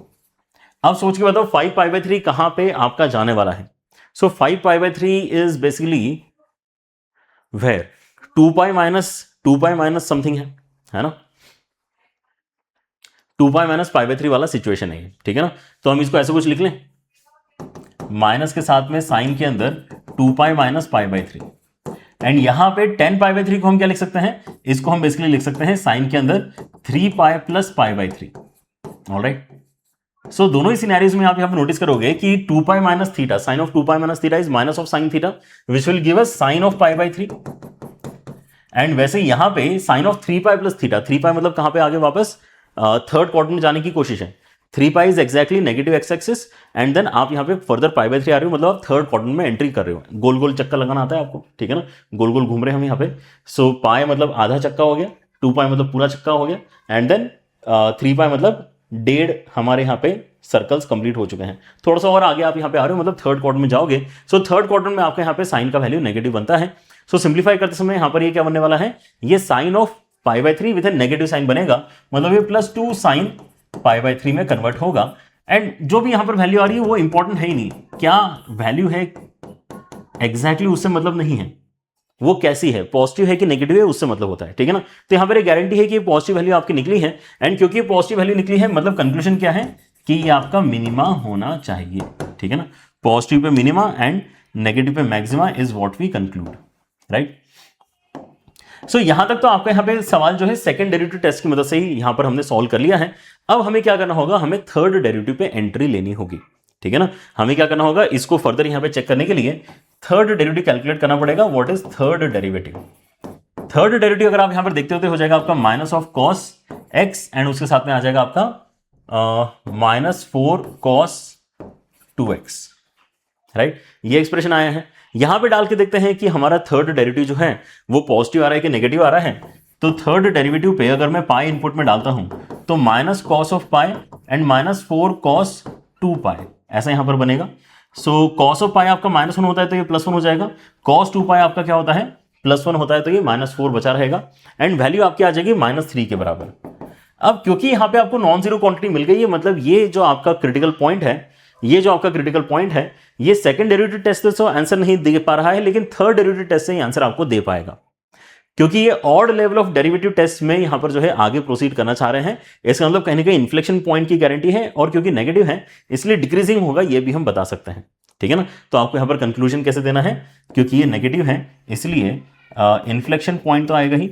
अब सोच के बताओ 5π/3 कहां पे आपका जाने वाला है। So 5π/3 is basically where 2π minus something है ना, 2π - π/3 वाला सिचुएशन है, ठीक है ना। तो हम इसको ऐसे कुछ लिख लें, माइनस के साथ में साइन के अंदर 2π - π/3 एंड यहां पे 10π/3 को हम क्या लिख सकते हैं, इसको हम बेसिकली लिख सकते हैं साइन के अंदर 3π + π/3। ऑलराइट, सो दोनों ही सिनेरियोज में आप यहां पे नोटिस करोगे कि 2π - theta, sine of 2π - theta is minus of sine theta which will give us sine of π/3। And वैसे यहां पे साइन ऑफ 3π + थीटा, 3π मतलब कहां पे आगे वापस थर्ड क्वाड्रेंट में जाने की कोशिश है। 3π is exactly negative X axis and then आप यहां पे फर्दर π/3 आ रहे हो, मतलब आप थर्ड क्वाड्रेंट में एंट्री कर रहे हो। गोल गोल चक्का लगाना आता है आपको, ठीक है ना, गोल गोल घूम रहे हैं हम यहाँ पे। सो पाई मतलब आधा चक्का हो गया, 2π मतलब पूरा चक्का हो गया एंड देन 3π मतलब 1.5 हमारे यहाँ पे सर्कल्स कंप्लीट हो चुके हैं। थोड़ा सा और आगे आप यहाँ पे आ रहे हो, मतलब थर्ड क्वाड्रेंट में जाओगे। सो थर्ड क्वाड्रेंट में आपके यहाँ पे साइन का वैल्यू नेगेटिव बनता है। सो सिंप्लीफाई करते समय यहाँ पर ये क्या बनने वाला है, ये sine of π/3 with negative sign बनेगा, मतलब ये +2 साइन π/3 में कन्वर्ट होगा। एंड जो भी यहां पर वैल्यू आ रही है वो इंपॉर्टेंट है ही नहीं, क्या वैल्यू है एग्जैक्टली उससे मतलब नहीं है, वो कैसी है, पॉजिटिव है कि नेगेटिव है उससे मतलब होता है, ठीक है ना। तो यहां पर एक गारंटी है कि पॉजिटिव वैल्यू आपकी निकली है एंड क्योंकि पॉजिटिव वैल्यू निकली है मतलब कंक्लूजन क्या है कि ये आपका मिनिमा होना चाहिए, ठीक है ना। पॉजिटिव पे मिनिमा एंड नेगेटिव पे maxima is what we conclude, right. So यहां तक तो आपका यहां पे सवाल जो है सेकंड डेरिवेटिव टेस्ट की मदद से ही यहां पर हमने सॉल्व कर लिया है। अब हमें क्या करना होगा, हमें थर्ड डेरिवेटिव पे एंट्री लेनी होगी, ठीक है ना। हमें क्या करना होगा, इसको फर्दर यहां पे चेक करने के लिए थर्ड डेरिवेटिव कैलकुलेट करना पड़ेगा। What is third derivative, third derivative अगर आप यहां पर देखते हो तो हो जाएगा आपका -cos x एंड उसके साथ में आ जाएगा आपका -4 cos 2x, राइट। ये एक्सप्रेशन आया है। यहां पे डाल के देखते हैं कि हमारा थर्ड डेरिवेटिव जो है वो पॉजिटिव आ रहा है कि नेगेटिव आ रहा है। तो थर्ड डेरिवेटिव पे अगर मैं पाई इनपुट में डालता हूं तो -cos of pi and -4 cos 2π ऐसा यहां पर बनेगा। सो cos ऑफ पाई आपका -1 होता है तो ये +1 हो जाएगा, cos 2π आपका क्या होता है, +1 होता है तो ये -4 बचा रहेगा एंड वैल्यू आपकी आ जाएगी -3 के बराबर। अब क्योंकि यहां पे आपको नॉन जीरो क्वांटिटी मिल गई है, मतलब ये जो आपका क्रिटिकल पॉइंट है, ये जो आपका क्रिटिकल पॉइंट है, ये सेकंड डेरिवेटिव टेस्ट से आंसर नहीं दे पा रहा है, लेकिन थर्ड डेरिवेटिव टेस्ट से ही आंसर आपको दे पाएगा, क्योंकि ये odd level of derivative test में यहां पर जो है आगे प्रोसीड करना चाह रहे हैं। इसका मतलब कहीं ना कहीं इन्फ्लेक्शन पॉइंट की गारंटी है और क्योंकि नेगेटिव है इसलिए डिक्रीजिंग होगा, ये भी हम बता सकते हैं, ठीक है ना। तो आपको यहां पर कंक्लूजन कैसे देना है, क्योंकि ये नेगेटिव है इसलिए इन्फ्लेक्शन पॉइंट तो आएगा ही,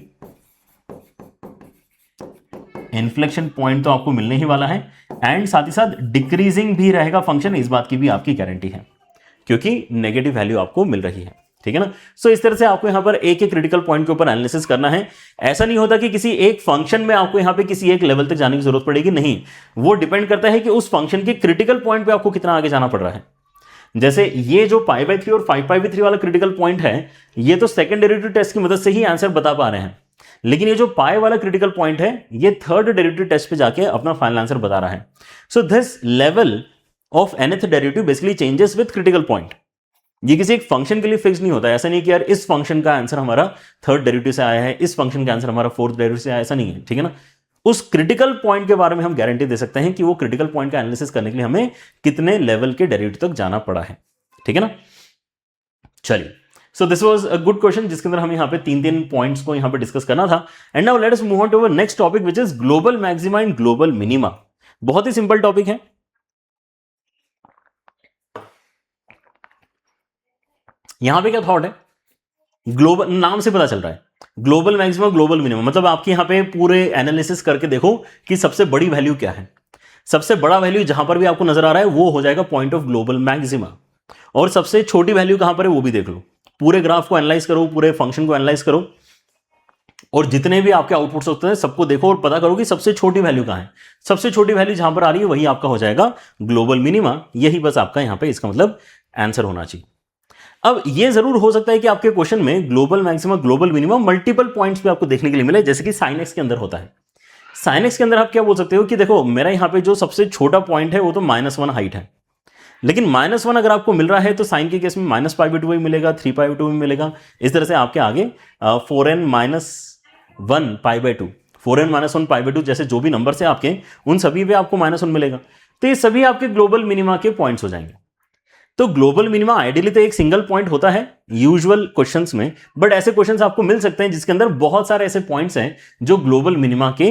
इन्फ्लेक्शन पॉइंट तो आपको मिलने ही वाला है एंड साथ ही साथ डिक्रीजिंग भी रहेगा फंक्शन, इस बात की भी आपकी गारंटी है क्योंकि नेगेटिव वैल्यू आपको मिल रही है, ठीक है ना। सो इस तरह से आपको यहां पर एक एक क्रिटिकल पॉइंट के ऊपर एनालिसिस करना है। ऐसा नहीं होता कि किसी एक फंक्शन में आपको यहां पे किसी एक लेवल तक जाने की जरूरत पड़ेगी, नहीं, वो डिपेंड करता है कि उस फंक्शन के क्रिटिकल पॉइंट पे आपको कितना आगे जाना पड़ रहा है। जैसे ये जो π/3 और 5π/3 वाला क्रिटिकल पॉइंट है, ये तो सेकंड डेरिवेटिव टेस्ट की मदद से ही आंसर बता पा रहे हैं, लेकिन ये जो पाई वाला क्रिटिकल पॉइंट है ये थर्ड डेरिवेटिव टेस्ट पे जाके अपना फाइनल आंसर बता रहा है। So this level of nth derivative basically changes with critical point. ये किसी एक फंक्शन के लिए फिक्स नहीं होता है, ऐसा नहीं कि यार इस फंक्शन का आंसर हमारा थर्ड डेरिवेटिव से आया है, इस फंक्शन का आंसर हमारा फोर्थ डेरिवेटिव से आया, ऐसा नहीं है, ठीक है ना। उस क्रिटिकल पॉइंट के बारे में हम गारंटी दे सकते हैं कि वो क्रिटिकल पॉइंट का एनालिसिस करने के लिए हमें कितने लेवल के डेरिवेटिव तक जाना पड़ा है, ठीक है ना। चलिए, so this was a good question जिसके अंदर हमें यहाँ पे तीन पॉइंट्स को यहाँ पे डिस्कस करना था। And now let us move on to our next topic which is global maxima and global minima. बहुत ही सिंपल टॉपिक है। यहां पे क्या थॉट है, ग्लोबल नाम से पता चल रहा है, ग्लोबल मैक्सिमा ग्लोबल मिनिमा, मतलब आपके यहां पे पूरे एनालिसिस करके देखो कि सबसे बड़ी वैल्यू क्या है। सबसे बड़ा वैल्यू जहां पर भी आपको नजर आ रहा है वो हो जाएगा पॉइंट ऑफ ग्लोबल मैक्सिमा, और सबसे छोटी वैल्यू कहां पर है वो भी देख लो। पूरे ग्राफ को एनालाइज करो, पूरे फंक्शन को एनालाइज करो, और जितने भी आपके आउटपुट्स होते हैं सबको देखो और पता करो कि सबसे छोटी वैल्यू कहां है। सबसे छोटी वैल्यू जहां पर आ रही है वही आपका हो जाएगा ग्लोबल मिनिमा। यही बस आपका यहां पे इसका मतलब आंसर होना चाहिए। अब ये जरूर हो सकता है कि आपके क्वेश्चन में global maxima global minima multiple points पे आपको देखने के लिए मिले, जैसे कि साइन एक्स के अंदर होता है। साइन एक्स के अंदर आप क्या बोल सकते हो कि देखो मेरा यहां पे जो सबसे छोटा पॉइंट है वो तो -1 हाइट है, लेकिन -1 अगर आपको मिल रहा है तो साइन के केस में -π/2 भी मिलेगा, 3π/2 भी मिलेगा। इस तरह से आपके आगे 4n-1π/2 4n-1π/2 जैसे जो भी नंबर है आपके उन सभी पे आपको -1 मिलेगा। तो ये सभी आपके ग्लोबल मिनिमा के पॉइंट्स हो जाएंगे। तो ग्लोबल मिनिमा आइडियली तो एक सिंगल पॉइंट होता है यूजुअल क्वेश्चंस में, बट ऐसे क्वेश्चंस आपको मिल सकते हैं जिसके अंदर बहुत सारे ऐसे पॉइंट्स हैं जो ग्लोबल मिनिमा के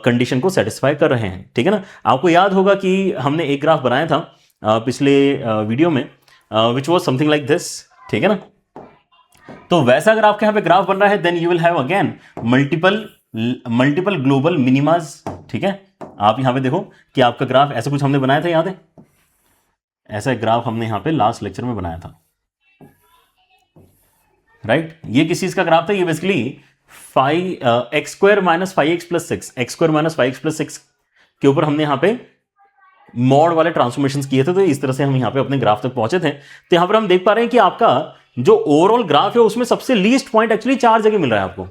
कंडीशन को सेटिस्फाई कर रहे हैं। ठीक है ना। आपको याद होगा कि हमने एक ग्राफ बनाया था पिछले वीडियो में, which was something like this. ठीक है ना। तो वैसा अगर आपके यहां पे ग्राफ बन रहा है then you will have again multiple global minimas. ठीक है। आप यहां पे देखो कि आपका ग्राफ ऐसा कुछ हमने बनाया था, याद है? ऐसा एक ग्राफ हमने यहां पे लास्ट लेक्चर में बनाया था, राइट? ये किस चीज का ग्राफ था? ये basically x² - 5x + 6 x² - 5x + 6 के ऊपर हमने यहां पे मॉड वाले ट्रांसफॉर्मेशंस किए थे। तो इस तरह से हम यहां पे अपने ग्राफ तक पहुंचे थे। तो यहां पर हम देख पा रहे हैं कि आपका जो ओवरऑल ग्राफ है उसमें सबसे लीस्ट पॉइंट एक्चुअली 4 जगह मिल रहा है आपको।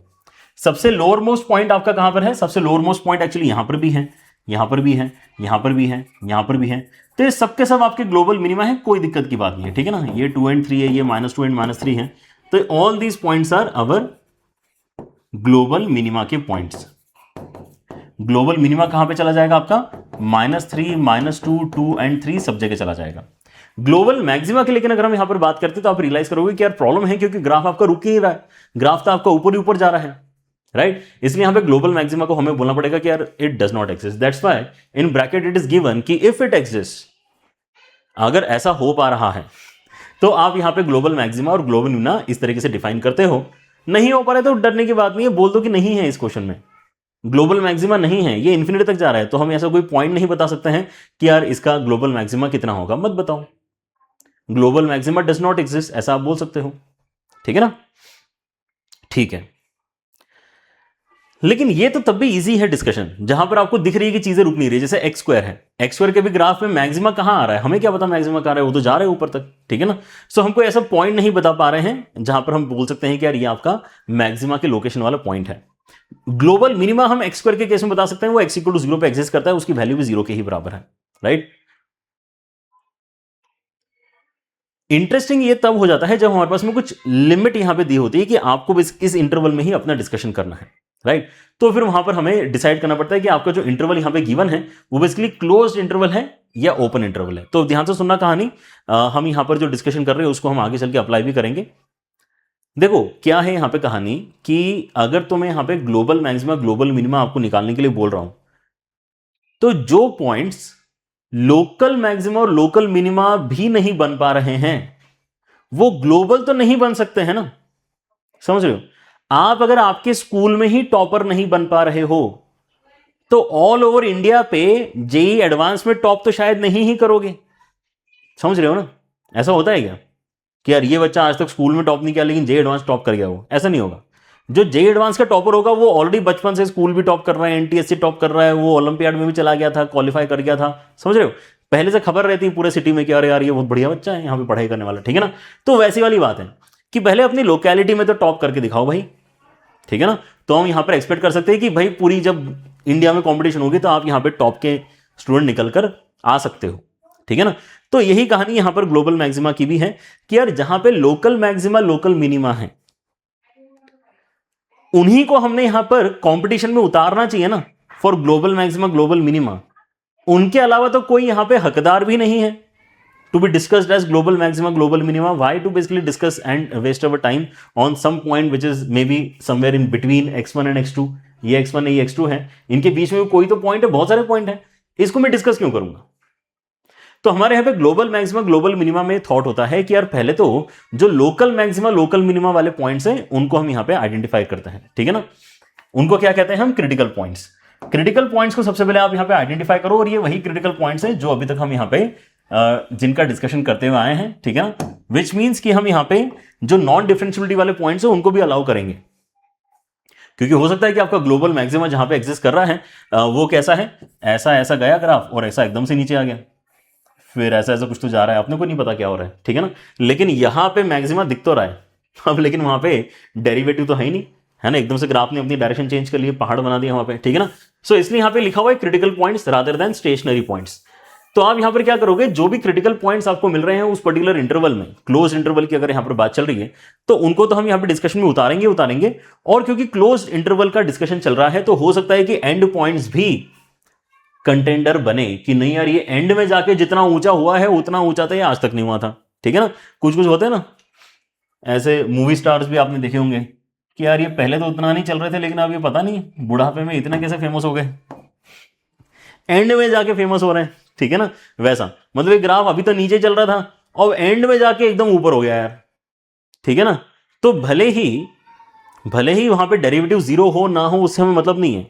सबसे लोअर मोस्ट पॉइंट आपका कहां पर है? सबसे लोअर मोस्ट पॉइंट एक्चुअली यहां पर भी है, यहां पर भी है, यहां पर भी है, यहां पर भी है। तो ये सबके सब आपके ग्लोबल मिनिमा है, कोई दिक्कत की बात नहीं है। ठीक है ना। ये 2 and 3 है, ये -2 and -3 है। तो all these points are our global minima के पॉइंट्स। ग्लोबल मिनिमा कहां पे चला जाएगा आपका? -3, -2, 2 and 3 सब जगह चला जाएगा। ग्लोबल मैक्सिमा के लेकिन अगर हम यहां पर बात करते तो आप रियलाइज करोगे कि यार प्रॉब्लम है, क्योंकि ग्राफ आपका रुक ही नहीं रहा है, ग्राफ तो आपका ऊपर ही ऊपर जा रहा है, राइट? इसलिए यहां पे ग्लोबल मैक्सिमा को हमें बोलना पड़ेगा कि यार it does not exist. That's why in bracket it is given कि इफ इट एग्जिस्ट, अगर ऐसा हो पा रहा है तो आप यहां पे ग्लोबल मैक्सिमा और ग्लोबल मिनिमा इस तरीके से डिफाइन करते हो। नहीं हो पा रहा है तो डरने की बात नहीं है, बोल दो कि नहीं है, इस क्वेश्चन में ग्लोबल मैक्सिमा नहीं है, ये इन्फिनिटी तक जा रहा है। तो हम ऐसा कोई पॉइंट नहीं बता सकते हैं कि यार इसका ग्लोबल मैक्सिमा कितना होगा, मत बताओ। Global maxima does not exist, ऐसा आप बोल सकते हो। ठीक है ना। ठीक है। लेकिन ये तो तब भी इजी है डिस्कशन जहां पर आपको दिख रही है कि चीजें रुक नहीं रही। जैसे x² है, x² के भी ग्राफ में मैक्सिमा कहां आ रहा है, हमें क्या पता मैक्सिमा कहां आ रहा है, वो तो जा रहा है ऊपर तक। ठीक है ना। सो हमको ऐसा पॉइंट नहीं बता पा रहे हैं जहां पर हम बोल सकते हैं कि यार ये आपका मैक्सिमा के लोकेशन वाला पॉइंट है। ग्लोबल मिनिमा हम x² के केस में बता सकते हैं, वो x = 0 पे एग्जिस्ट करता है, उसकी वैल्यू भी 0 के ही बराबर है, राइट? इंटरेस्टिंग ये तब हो जाता है जब हमारे पास में कुछ लिमिट यहां पे दी होती है कि आपको इस इंटरवल में ही अपना डिस्कशन करना है, राइट? तो फिर वहां पर हमें डिसाइड करना पड़ता है कि आपका जो इंटरवल यहां पे गिवन है वो बेसिकली क्लोज्ड इंटरवल है या ओपन इंटरवल है। तो ध्यान से सुनना कहानी, हम यहां पर जो डिस्कशन कर रहे हैं उसको हम आगे चल के अप्लाई भी करेंगे। देखो क्या है यहां पे कहानी कि अगर तो मैं यहां पे ग्लोबल मैक्सिमा ग्लोबल मिनिमा आपको निकालने के लिए बोल रहा हूं, तो जो पॉइंट्स लोकल मैक्सिमा और लोकल मिनिमा भी नहीं बन पा रहे हैं वो ग्लोबल तो नहीं बन सकते हैं ना। समझ रहे हो? आप अगर आपके स्कूल में ही टॉपर नहीं बन पा रहे हो तो ऑल ओवर इंडिया पे जेई एडवांस में टॉप तो शायद नहीं ही करोगे। समझ रहे हो ना? ऐसा होता है क्या कि यार ये बच्चा आज तक स्कूल में टॉप नहीं किया लेकिन जेई एडवांस टॉप कर गया? वो ऐसा नहीं होगा। जो जेई एडवांस का टॉपर होगा वो ऑलरेडी बचपन से स्कूल भी टॉप कर रहा है, एनटीएससी टॉप कर रहा है, वो ओलंपियाड में भी चला गया था, क्वालिफाई कर गया था। समझ रहे हो? पहले से खबर रहती है पूरे सिटी में कि अरे यार ये बहुत बढ़िया बच्चा है, यहाँ पे पढ़ाई करने वाला। ठीक है ना। तो वैसी वाली बात है कि पहले अपनी लोकेलिटी में तो टॉप करके दिखाओ भाई। ठीक है ना। तो हम यहां पर एक्सपेक्ट कर सकते हैं कि भाई पूरी जब इंडिया में कंपटीशन होगी तो आप यहां पे टॉप के स्टूडेंट निकल कर आ सकते हो। ठीक है ना। तो यही कहानी यहां पर ग्लोबल मैक्सिमा की भी है कि यार जहां पे लोकल मैक्सिमा लोकल मिनिमा है उन्हीं को हमने यहां पर कंपटीशन में उतारना चाहिए ना, for global maxima global minima. उनके अलावा तो कोई यहां पे हकदार भी नहीं है to be discussed as global maxima global minima. Why to basically discuss and waste our time on some point which is maybe somewhere in between x1 and x2? ये x1 है ये x2 है, इनके बीच में कोई तो पॉइंट है, बहुत सारे पॉइंट है, इसको मैं डिस्कस क्यों करूंगा? तो हमारे यहां पे ग्लोबल मैक्सिमा ग्लोबल मिनिमा में थॉट होता है कि यार पहले तो जो लोकल मैक्सिमा लोकल मिनिमा वाले पॉइंट्स हैं उनको हम यहां पे आइडेंटिफाई करते हैं। ठीक है ना। उनको क्या कहते हैं हम? Critical points. क्रिटिकल पॉइंट्स को सबसे पहले आप यहां पे आइडेंटिफाई करो, और ये वही क्रिटिकल पॉइंट्स हैं जो अभी तक हम यहां पे जिनका डिस्कशन करते हुए आए हैं। ठीक है ना। विच मीन्स कि हम यहां पे जो नॉन डिफरेंशियबिलिटी वाले पॉइंट्स हैं उनको भी अलाउ करेंगे। क्योंकि हो सकता है कि आपका ग्लोबल मैक्सिमा जहां पे एग्जिस्ट कर रहा है वो कैसा है, ऐसा ऐसा गया ग्राफ और ऐसा एकदम से नीचे आ गया, फिर ऐसा ऐसा कुछ तो जा रहा है, अपने को नहीं पता क्या हो रहा है, ठीक है ना। लेकिन यहां पे मैक्सिमा दिख तो रहा है अब, लेकिन वहां पे डेरिवेटिव तो है ही नहीं, है ना। एकदम से ग्राफ ने अपनी डायरेक्शन चेंज कर ली, पहाड़ बना दिया वहां पे, ठीक है ना। सो इसलिए यहां पे लिखा हुआ है critical points rather than stationary points. तो आप यहां पर क्या करोगे, जो भी क्रिटिकल पॉइंट्स आपको मिल रहे हैं उस पर्टिकुलर इंटरवल में, क्लोज इंटरवल की अगर यहां पर बात चल रही है, तो उनको तो हम यहां पर डिस्कशन में उतारेंगे। और क्योंकि क्लोज इंटरवल का डिस्कशन चल रहा है, तो हो सकता है कि एंड पॉइंट्स भी कंटेंडर बने कि नहीं यार ये एंड में जाके जितना ऊंचा हुआ है उतना ऊंचा था, ये आज तक नहीं हुआ था, ठीक है ना। कुछ कुछ होते हैं ना ऐसे मूवी स्टार्स भी आपने देखे होंगे कि यार ये पहले तो उतना नहीं चल रहे थे, लेकिन अब ये पता नहीं बुढ़ापे में इतना कैसे फेमस हो गए, एंड में जाके फेमस हो रहे हैं, ठीक है ना। वैसा मतलब ये ग्राफ अभी तो नीचे चल रहा था और एंड में जाके एकदम ऊपर हो गया यार, ठीक है ना। तो भले ही वहां पे डेरिवेटिव जीरो हो ना हो उससे हमें मतलब नहीं है,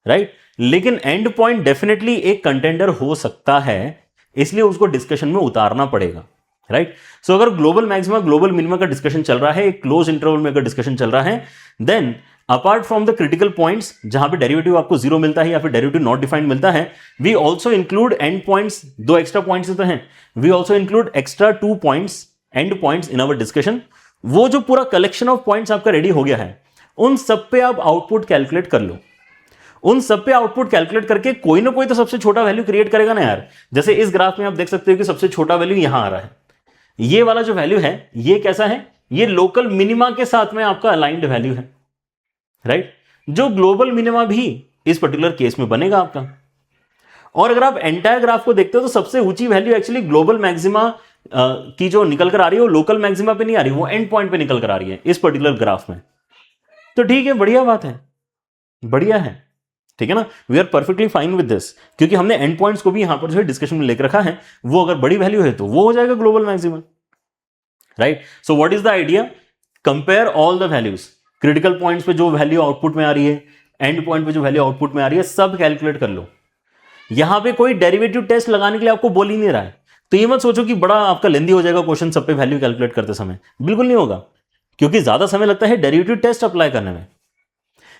राइट। लेकिन एंड पॉइंट डेफिनेटली एक कंटेंडर हो सकता है, इसलिए उसको डिस्कशन में उतारना पड़ेगा, राइट। सो अगर ग्लोबल मैक्सिमा ग्लोबल मिनिमा का डिस्कशन चल रहा है, एक क्लोज इंटरवल में अगर डिस्कशन चल रहा है, then apart from the critical points जहां पे डेरिवेटिव आपको जीरो मिलता है या फिर डेरिवेटिव नॉट डिफाइंड मिलता है, we also include end points, दो एक्स्ट्रा पॉइंट्स तो हैं, we also include extra 2 points end points in our discussion. वो जो पूरा कलेक्शन ऑफ पॉइंट्स आपका रेडी हो गया है, उन सब पे आप आउटपुट कैलकुलेट कर लो। उन सब पे आउटपुट कैलकुलेट करके कोई ना कोई तो सबसे छोटा वैल्यू क्रिएट करेगा ना यार। जैसे इस ग्राफ में आप देख सकते हो कि सबसे छोटा वैल्यू यहां आ रहा है, ये वाला जो वैल्यू है ये कैसा है, ये लोकल मिनिमा के साथ में आपका अलाइंड वैल्यू है, राइट। जो ग्लोबल मिनिमा भी इस पर्टिकुलर केस में बनेगा आपका। और अगर आप एंटायर ग्राफ को देखते हो तो सबसे ऊंची वैल्यू एक्चुअली ग्लोबल मैक्सिमा की जो निकल कर आ रही है वो लोकल मैक्सिमा पे नहीं आ रही, वो एंड पॉइंट पे निकल कर आ रही है इस पर्टिकुलर ग्राफ में। तो ठीक है, बढ़िया बात है, बढ़िया है, ठीक है ना। We are perfectly fine with this, क्योंकि हमने एंड पॉइंट्स को भी यहां पर जो है डिस्कशन में लेकर रखा है। वो अगर बड़ी वैल्यू है तो वो हो जाएगा global maxima, right. So what is the idea, compare all the values, critical points पे जो वैल्यू आउटपुट में आ रही है, एंड पॉइंट पे जो वैल्यू आउटपुट में आ रही है, सब कैलकुलेट कर लो। यहां पे कोई डेरिवेटिव टेस्ट लगाने के लिए आपको बोल ही नहीं रहा है, तो ये मत सोचो कि बड़ा आपका लेंदी हो जाएगा क्वेश्चन सब पे वैल्यू कैलकुलेट करते समय, बिल्कुल नहीं होगा, क्योंकि ज्यादा समय लगता है डेरिवेटिव टेस्ट अप्लाई करने में।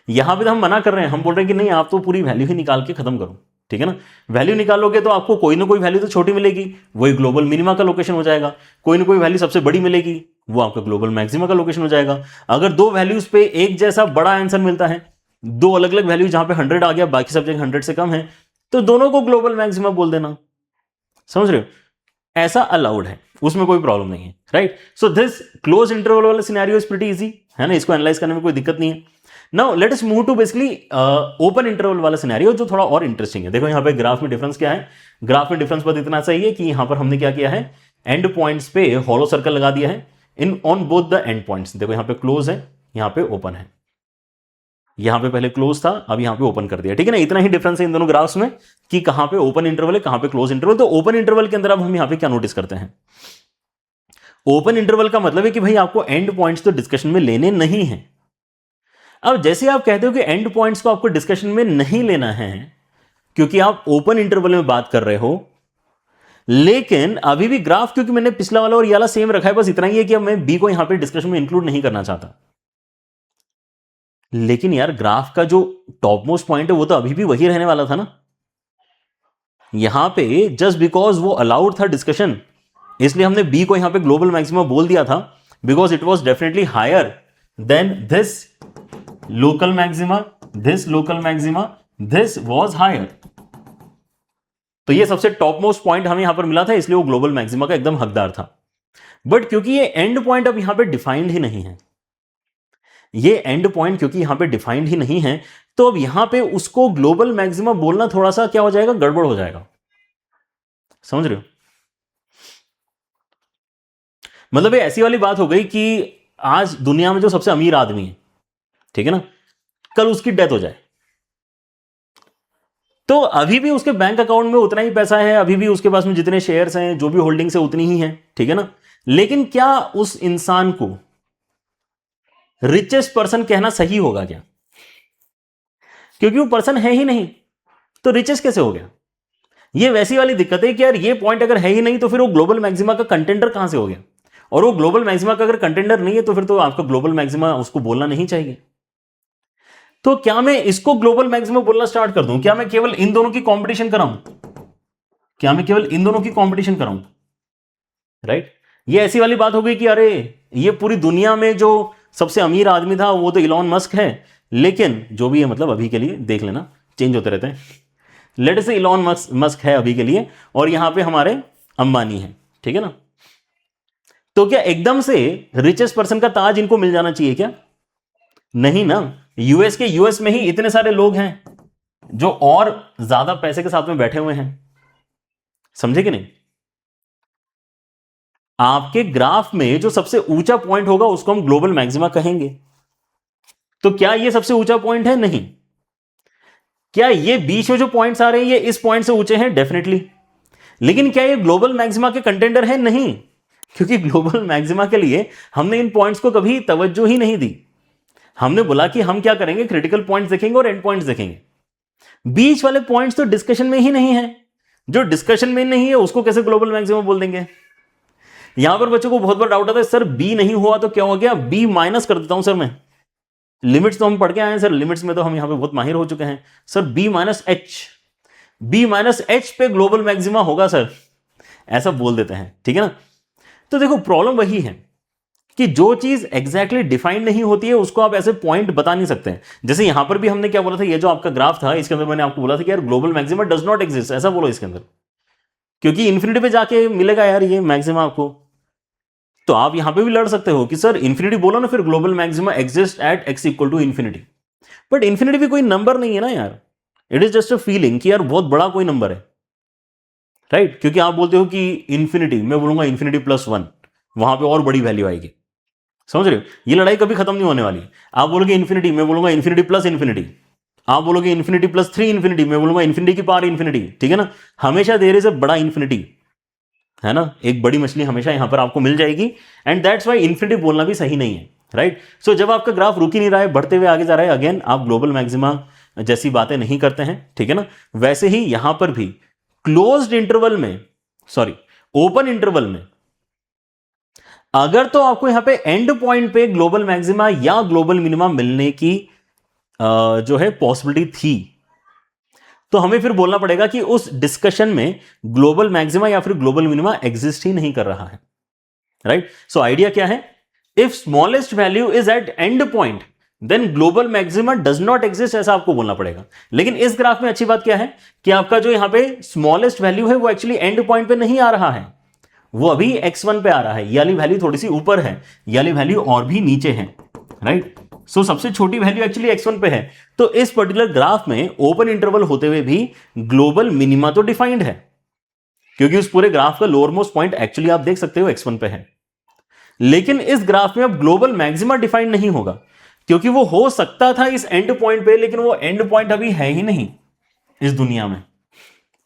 यहां पे तो हम मना कर रहे हैं, हम बोल रहे हैं कि नहीं आप तो पूरी वैल्यू ही निकाल के खत्म करो, ठीक है ना। वैल्यू निकालोगे तो आपको कोई ना कोई वैल्यू तो छोटी मिलेगी, वही ग्लोबल मिनिमा का लोकेशन हो जाएगा। कोई ना कोई वैल्यू सबसे बड़ी मिलेगी, वो आपका ग्लोबल मैक्सिमा का लोकेशन हो जाएगा। अगर दो वैल्यूज पे एक जैसा बड़ा आंसर मिलता है, दो अलग अलग वैल्यू जहां पे 100 आ गया, बाकी सब जगह 100 से कम है, तो दोनों को ग्लोबल मैक्सिमा बोल देना, समझ रहे हो। ऐसा अलाउड है, उसमें कोई प्रॉब्लम नहीं है, right. So this close interval वाला सिनेरियो इज प्रीटी इजी, है ना, इसको एनालाइज करने में कोई दिक्कत नहीं है। Now let us move to basically open interval वाला सिनेरियो, जो थोड़ा और इंटरेस्टिंग है। देखो यहां पे ग्राफ में डिफरेंस क्या है, ग्राफ में डिफरेंस बस इतना सही है कि यहां पर हमने क्या किया है, एंड पॉइंट्स पे हॉलो सर्कल लगा दिया है in on both the end points. देखो यहां पे क्लोज है, यहां पे ओपन है, यहां पे पहले क्लोज था, अब यहां पे ओपन कर दिया, ठीक है ना। इतना ही डिफरेंस है इन दोनों ग्राफ्स में कि कहां पे ओपन इंटरवल है, कहां पे क्लोज इंटरवल। तो ओपन इंटरवल के अंदर अब हम यहां पे क्या नोटिस करते हैं, ओपन इंटरवल का मतलब है कि भाई आपको एंड पॉइंट्स तो डिस्कशन में लेने नहीं है। अब जैसे आप कहते हो कि एंड पॉइंट्स को आपको डिस्कशन में नहीं लेना है क्योंकि आप ओपन इंटरवल में बात कर रहे हो, लेकिन अभी भी ग्राफ, क्योंकि मैंने पिछला वाला और ये वाला सेम रखा है, बस इतना ही है कि अब मैं बी को यहां पे डिस्कशन में इंक्लूड नहीं करना चाहता। लेकिन यार ग्राफ का जो टॉप मोस्ट पॉइंट है वो तो अभी भी वही रहने वाला था ना। यहां पे जस्ट बिकॉज वो अलाउड था डिस्कशन, इसलिए हमने बी को यहां पे ग्लोबल मैक्सिमा बोल दिया था, because it was definitely higher than this local maxima, this local maxima, this was higher. तो ये सबसे टॉप मोस्ट पॉइंट हमें यहां पर मिला था, इसलिए वो ग्लोबल मैक्सिमा का एकदम हकदार था। बट क्योंकि ये एंड पॉइंट अब यहां पे डिफाइंड ही नहीं है, ये एंड पॉइंट क्योंकि यहां पे डिफाइंड ही नहीं है, तो अब यहां पे उसको ग्लोबल मैक्सिमा बोलना थोड़ा सा क्या हो जाएगा, गड़बड़ हो जाएगा, समझ रहे हो। मतलब ये ऐसी वाली बात हो गई कि आज दुनिया में जो सबसे अमीर आदमी है, ठीक है ना, कल उसकी डेथ हो जाए, तो अभी भी उसके बैंक अकाउंट में उतना ही पैसा है, अभी भी उसके पास में जितने शेयर्स हैं, जो भी होल्डिंग्स है उतनी ही है, ठीक है ना। लेकिन क्या उस इंसान को रिचेस्ट पर्सन कहना सही होगा क्या, क्योंकि वो पर्सन है ही नहीं, तो रिचेस्ट कैसे हो गया। ये वैसी वाली दिक्कत है कि यार ये पॉइंट अगर है ही नहीं तो फिर वो ग्लोबल मैक्सिमा का कंटेंडर कहां से हो गया, और वो ग्लोबल मैक्सिमा का अगर कंटेंडर नहीं है तो फिर तो आपका ग्लोबल मैक्सिमा उसको बोलना नहीं चाहिए। तो क्या मैं इसको ग्लोबल मैक्सिमा बोलना स्टार्ट कर दूं? क्या मैं केवल इन दोनों की कंपटीशन कराऊं? क्या मैं केवल इन दोनों की कंपटीशन कराऊं? राइट? ये ऐसी वाली बात हो गई कि अरे ये पूरी दुनिया में जो सबसे अमीर आदमी था वो तो इलॉन मस्क है, लेकिन जो भी है, मतलब अभी के लिए देख लेना, चेंज होते रहते हैं। लेट से इलॉन मस्क है अभी के लिए, और यहां पे हमारे अंबानी है, ठीक है ना? तो क्या एकदम से रिचेस्ट पर्सन का ताज इनको मिल जाना चाहिए क्या? नहीं ना। यूएस में ही इतने सारे लोग हैं जो और ज्यादा पैसे के साथ में बैठे हुए हैं, समझे कि नहीं? आपके ग्राफ में जो सबसे ऊंचा पॉइंट होगा उसको हम ग्लोबल मैक्सिमा कहेंगे। तो क्या ये सबसे ऊंचा पॉइंट है? नहीं। क्या ये बीच में जो पॉइंट्स आ रहे हैं ये इस पॉइंट से ऊंचे हैं? डेफिनेटली। लेकिन क्या ये ग्लोबल मैक्सिमा के कंटेंडर है? नहीं, क्योंकि ग्लोबल मैक्सिमा के लिए हमने इन पॉइंट्स को कभी तवज्जो ही नहीं दी। हमने बोला कि हम क्या करेंगे, क्रिटिकल पॉइंट्स देखेंगे और एंड पॉइंट्स देखेंगे। बीच वाले पॉइंट्स तो डिस्कशन में ही नहीं है। जो डिस्कशन में नहीं है उसको कैसे ग्लोबल मैक्सिमा बोल देंगे? यहां पर बच्चों को बहुत बड़ा डाउट आता है, सर बी नहीं हुआ तो क्या हो गया? बी माइनस कर देता हूं सर मैं। लिमिट्स तो हम पढ़ के आए हैं सर, लिमिट्स में तो हम यहां पे बहुत माहिर हो चुके हैं सर। बी माइनस एच पे ग्लोबल मैक्सिमा होगा सर, ऐसा बोल देते हैं, ठीक है ना? तो देखो प्रॉब्लम वही है कि जो चीज एग्जैक्टली डिफाइंड नहीं होती है उसको आप ऐसे पॉइंट बता नहीं सकते हैं। जैसे यहां पर भी हमने क्या बोला था, ये जो आपका ग्राफ था इसके अंदर मैंने आपको बोला था कि यार global maxima does not exist, ऐसा बोलो इसके अंदर, क्योंकि इंफिनिटी पे जाके मिलेगा यार ये मैक्सिमा आपको। तो आप यहां पे भी लड़ सकते हो कि सर इंफिनिटी बोलो ना, फिर global maxima exist at x equal to infinity. But infinity भी कोई नंबर नहीं है ना यार, it is just a feeling कि यार बहुत बड़ा कोई नंबर है, राइट? क्योंकि आप बोलते हो कि इंफिनिटी, मैं बोलूंगा इंफिनिटी प्लस वन, वहां पे और बड़ी वैल्यू आएगी, समझ रहे हो? ये लड़ाई कभी खत्म नहीं होने वाली। आप बोलोगे इंफिनिटी, मैं बोलूंगा इंफिनिटी प्लस इंफिनिटी। आप बोलोगे इंफिनिटी प्लस थ्री इंफिनिटी, मैं बोलूंगा इंफिनिटी की पावर इंफिनिटी, ठीक है ना? हमेशा देर इज अ बड़ा इंफिनिटी, है ना? एक बड़ी मछली हमेशा यहां पर आपको मिल जाएगी, एंड दैट्स वाई इंफिनिटी बोलना भी सही नहीं है, राइट? सो जब आपका ग्राफ रुक ही नहीं रहा है, बढ़ते हुए आगे जा रहा है, अगेन आप ग्लोबल मैक्सिमा जैसी बातें नहीं करते हैं, ठीक है ना? वैसे ही यहां पर भी क्लोज्ड इंटरवल में, सॉरी ओपन इंटरवल में, अगर तो आपको यहां पे एंड पॉइंट पे ग्लोबल मैक्सिमा या ग्लोबल मिनिमा मिलने की जो है पॉसिबिलिटी थी, तो हमें फिर बोलना पड़ेगा कि उस डिस्कशन में ग्लोबल मैक्सिमा या फिर ग्लोबल मिनिमा एग्जिस्ट ही नहीं कर रहा है, राइट? सो आइडिया क्या है? If smallest value is at end point then global maxima does not exist, ऐसा आपको बोलना पड़ेगा। लेकिन इस ग्राफ में अच्छी बात क्या है कि आपका जो यहां पे स्मॉलेस्ट वैल्यू है वो एक्चुअली एंड पॉइंट पे नहीं आ रहा है, वो अभी x1 पे आ रहा है। ये वाली वैल्यू थोड़ी सी ऊपर है, ये वाली वैल्यू और भी नीचे है, राइट? सो सबसे छोटी वैल्यू एक्चुअली x1 पे है। तो इस पर्टिकुलर ग्राफ में ओपन इंटरवल होते हुए भी ग्लोबल मिनिमा तो डिफाइंड है, क्योंकि उस पूरे ग्राफ का लोअर मोस्ट पॉइंट एक्चुअली आप देख सकते हो x1 पे है। लेकिन इस ग्राफ में अब ग्लोबल मैक्सिमा डिफाइंड नहीं होगा, क्योंकि वो हो सकता था इस एंड पॉइंट पे, लेकिन वो एंड पॉइंट अभी है ही नहीं इस दुनिया में,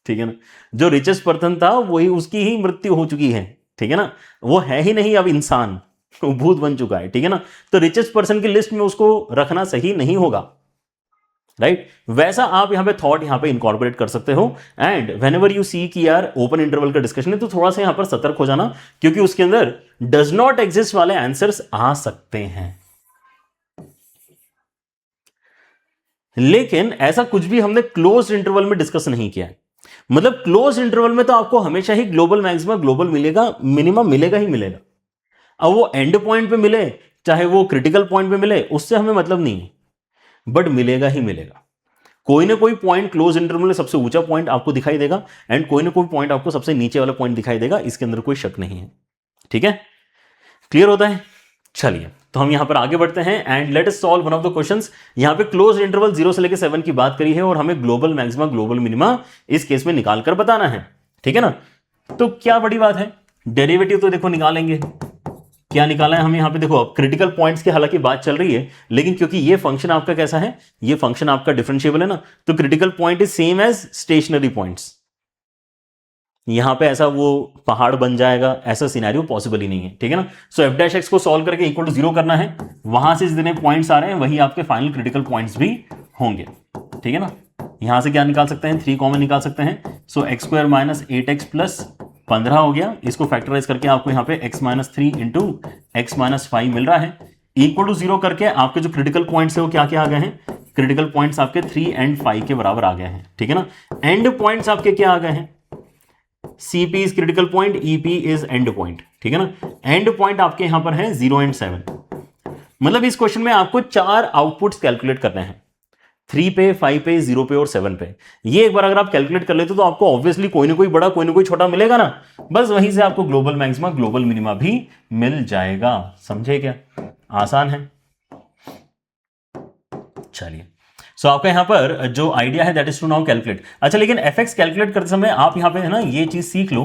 ठीक है ना? जो रिचेस्ट पर्सन था वही, उसकी ही मृत्यु हो चुकी है, ठीक है ना? वो है ही नहीं अब इंसान, वो भूत बन चुका है, ठीक है ना? तो रिचेस्ट पर्सन की लिस्ट में उसको रखना सही नहीं होगा, राइट? वैसा आप यहां पे थॉट यहां पे इनकॉर्पोरेट कर सकते हो। एंड व्हेनेवर यू सी कि यार ओपन इंटरवल का डिस्कशन है, तो थोड़ा सा यहां पर सतर्क हो जाना, क्योंकि उसके अंदर डज नॉट एग्जिस्ट वाले आंसर्स आ सकते हैं। लेकिन ऐसा कुछ भी हमने क्लोज इंटरवल में डिस्कस नहीं किया है। मतलब क्लोज इंटरवल में तो आपको हमेशा ही ग्लोबल मैक्सिमा ग्लोबल मिलेगा, मिनिमम मिलेगा ही मिलेगा। अब वो एंड पॉइंट पे मिले चाहे वो क्रिटिकल पॉइंट पे मिले, उससे हमें मतलब नहीं है, बट मिलेगा ही मिलेगा। कोई ना कोई पॉइंट क्लोज इंटरवल में सबसे ऊंचा पॉइंट आपको दिखाई देगा, एंड कोई ना कोई पॉइंट आपको सबसे नीचे वाला पॉइंट दिखाई देगा, इसके अंदर कोई शक नहीं है, ठीक है? क्लियर होता है? चलिए तो हम यहां पर आगे बढ़ते हैं and let us solve one of the questions. यहां पे क्लोज इंटरवल 0 से लेकर 7 की बात करी है, और हमें ग्लोबल मैक्सिमा ग्लोबल मिनिमा इस केस में निकाल कर बताना है, ठीक है ना? तो क्या बड़ी बात है, डेरिवेटिव तो देखो निकालेंगे। क्या निकाला है हमें यहां पे? देखो अब क्रिटिकल पॉइंट्स की हालांकि बात चल रही है, लेकिन क्योंकि ये फंक्शन आपका कैसा है, ये फंक्शन आपका डिफरेंशिएबल है ना, तो critical point is same as stationary points. यहां पे ऐसा वो पहाड़ बन जाएगा, ऐसा सिनेरियो पॉसिबल ही नहीं है, ठीक है ना? सो एफ डैश एक्स को सॉल्व करके इक्वल टू 0 करना है, वहां से जितने पॉइंट्स आ रहे हैं वही आपके फाइनल क्रिटिकल पॉइंट्स भी होंगे, ठीक है ना? यहां से क्या निकाल सकते हैं? 3 कॉमन निकाल सकते हैं। So X square minus 8x plus 15 हो गया। इसको फैक्टराइज करके आपको यहाँ पे x minus 3 into x minus 5 मिल रहा है। इक्वल टू 0 करके आपके जो क्रिटिकल पॉइंट्स है वो क्या क्या आ गए हैं? क्रिटिकल पॉइंट्स आपके 3 एंड 5 के बराबर आ गए हैं, ठीक है ना। एंड पॉइंट्स आपके क्या आ गए हैं, CP is critical point, EP is and point, ठीक है ना। एंड पॉइंट आपके यहां पर है 0 एंड 7। मतलब इस क्वेश्चन में आपको 4 आउटपुट्स कैलकुलेट करने हैं, 3 पे, 5 पे, 0 पे और 7 पे। ये एक बार अगर आप कैलकुलेट कर लेते तो आपको ऑब्वियसली कोई ना कोई बड़ा कोई ना कोई छोटा मिलेगा ना, बस वहीं से आपको ग्लोबल मैक्सिमा ग्लोबल मिनिमा भी मिल जाएगा। समझे क्या, आसान है। चलिए, सो आपका यहां पर जो आइडिया है that is to now calculate. अच्छा, लेकिन एफएक्स कैलकुलेट करते समय आप यहां पे है ना ये चीज सीख लो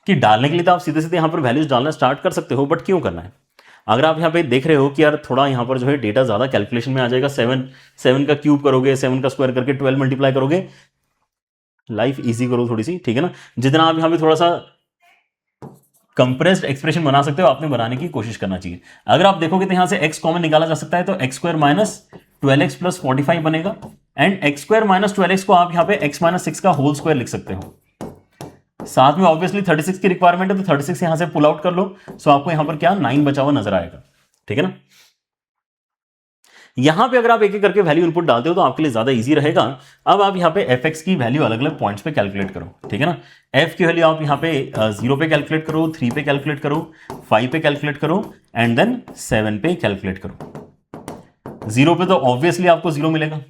कि डालने के लिए तो आप सीधे सीधे यहां पर वैल्यूज डालना स्टार्ट कर सकते हो, बट क्यों करना है। अगर आप यहां पे देख रहे हो कि यार थोड़ा यहां पर जो है डेटा ज्यादा कैलकुलेशन में आ जाएगा, 7 का क्यूब करोगे, 7 का स्क्वायर करके 12 मल्टीप्लाई करोगे, लाइफ इजी करो थोड़ी सी, ठीक है ना। जितना आप यहां पे थोड़ा सा कंप्रेस्ड एक्सप्रेशन बना सकते हो आपने बनाने की कोशिश करना चाहिए। अगर आप देखोगे तो यहां से x कॉमन निकाला जा सकता है, तो x square minus 12x plus 45 बनेगा, and x square minus 12x को आप यहां पे x माइनस 6 का होल स्क्वायर लिख सकते हो। साथ में ऑब्वियसली 36 की रिक्वायरमेंट है, तो 36 यहां से पुल आउट कर लो, सो आपको यहां पर क्या 9 बचा हुआ नजर आएगा, ठीक है ना। यहां पे अगर आप एक एक करके वैल्यू इनपुट डालते हो तो आपके लिए ज्यादा इजी रहेगा। अब आप यहां पे fx की वैल्यू अलग अलग पॉइंट्स पे कैलकुलेट करो, ठीक है ना। f की वैल्यू आप यहां पे 0 पे कैलकुलेट करो, 3 पे कैलकुलेट करो, 5 पे कैलकुलेट करो, एंड देन 7 पे कैलकुलेट करो। 0 पे तो ऑब्वियसली आपको 0 मिलेगा,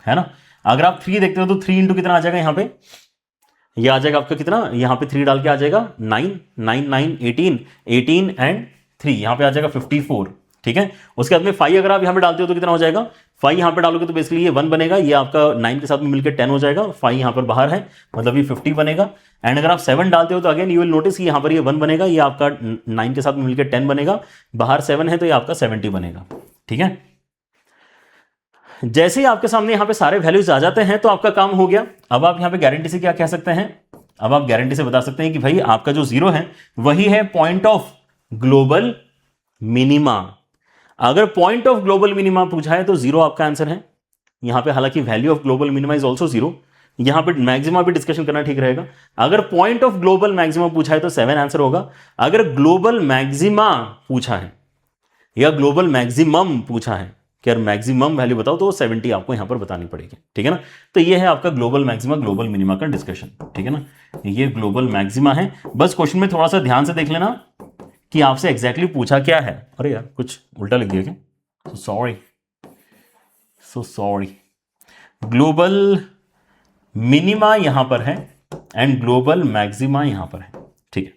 है ना। अगर आप 3 देखते हो तो 3 इंटू कितना आ जाएगा, यहां पे ये आ जाएगा आपका कितना, यहां पे 3 डाल के आ जाएगा 9, 9 9 18, 18 एंड 3 यहां पे आ जाएगा 54, ठीक है। उसके बाद में 5 अगर आप यहां पे डालते हो तो कितना हो जाएगा, 5 यहां पे डालोगे तो बेसिकली ये 1 बनेगा, ये आपका 9 के साथ में मिलकर 10 हो जाएगा, 5 यहां पर बाहर है मतलब ये 50 बनेगा। एंड अगर आप 7 डालते हो तो अगेन यू विल नोटिस यहां पर ये 1 बनेगा, ये आपका 9 के साथ में मिलकर 10 बनेगा, बाहर 7 है तो ये आपका 70 बनेगा, ठीक है। जैसे ही आपके सामने यहां पे सारे वैल्यूज आ जाते हैं तो आपका काम हो गया। अब आप यहां पे गारंटी से क्या कह सकते हैं, अब आप गारंटी से बता सकते हैं कि भाई आपका जो 0 है वही है पॉइंट ऑफ ग्लोबल मिनिमा। अगर पॉइंट ऑफ ग्लोबल मिनिमा पूछा है तो 0 आपका आंसर है यहां पे। हालांकि value of global minima is also 0, यहां पे मैक्सिमा भी डिस्कशन करना ठीक रहेगा। अगर पॉइंट ऑफ ग्लोबल मैक्सिमा पूछा है तो 7 आंसर होगा। अगर ग्लोबल मैक्सिमा पूछा है या ग्लोबल मैक्सिमम पूछा है कि यार मैक्सिमम वैल्यू बताओ, तो 70 आपको यहां पर बतानी पड़ेगी, ठीक है ना। तो ये है आपका ग्लोबल मैक्सिमा ग्लोबल मिनिमा का डिस्कशन, ठीक है ना। ये ग्लोबल मैक्सिमा है। बस क्वेश्चन में थोड़ा सा ध्यान से देख लेना कि आपसे एग्जैक्टली पूछा क्या है। अरे यार कुछ उल्टा लिख दिया क्या, सो सॉरी। ग्लोबल मिनिमा यहां पर है एंड ग्लोबल मैक्सिमा यहां पर है, ठीक है,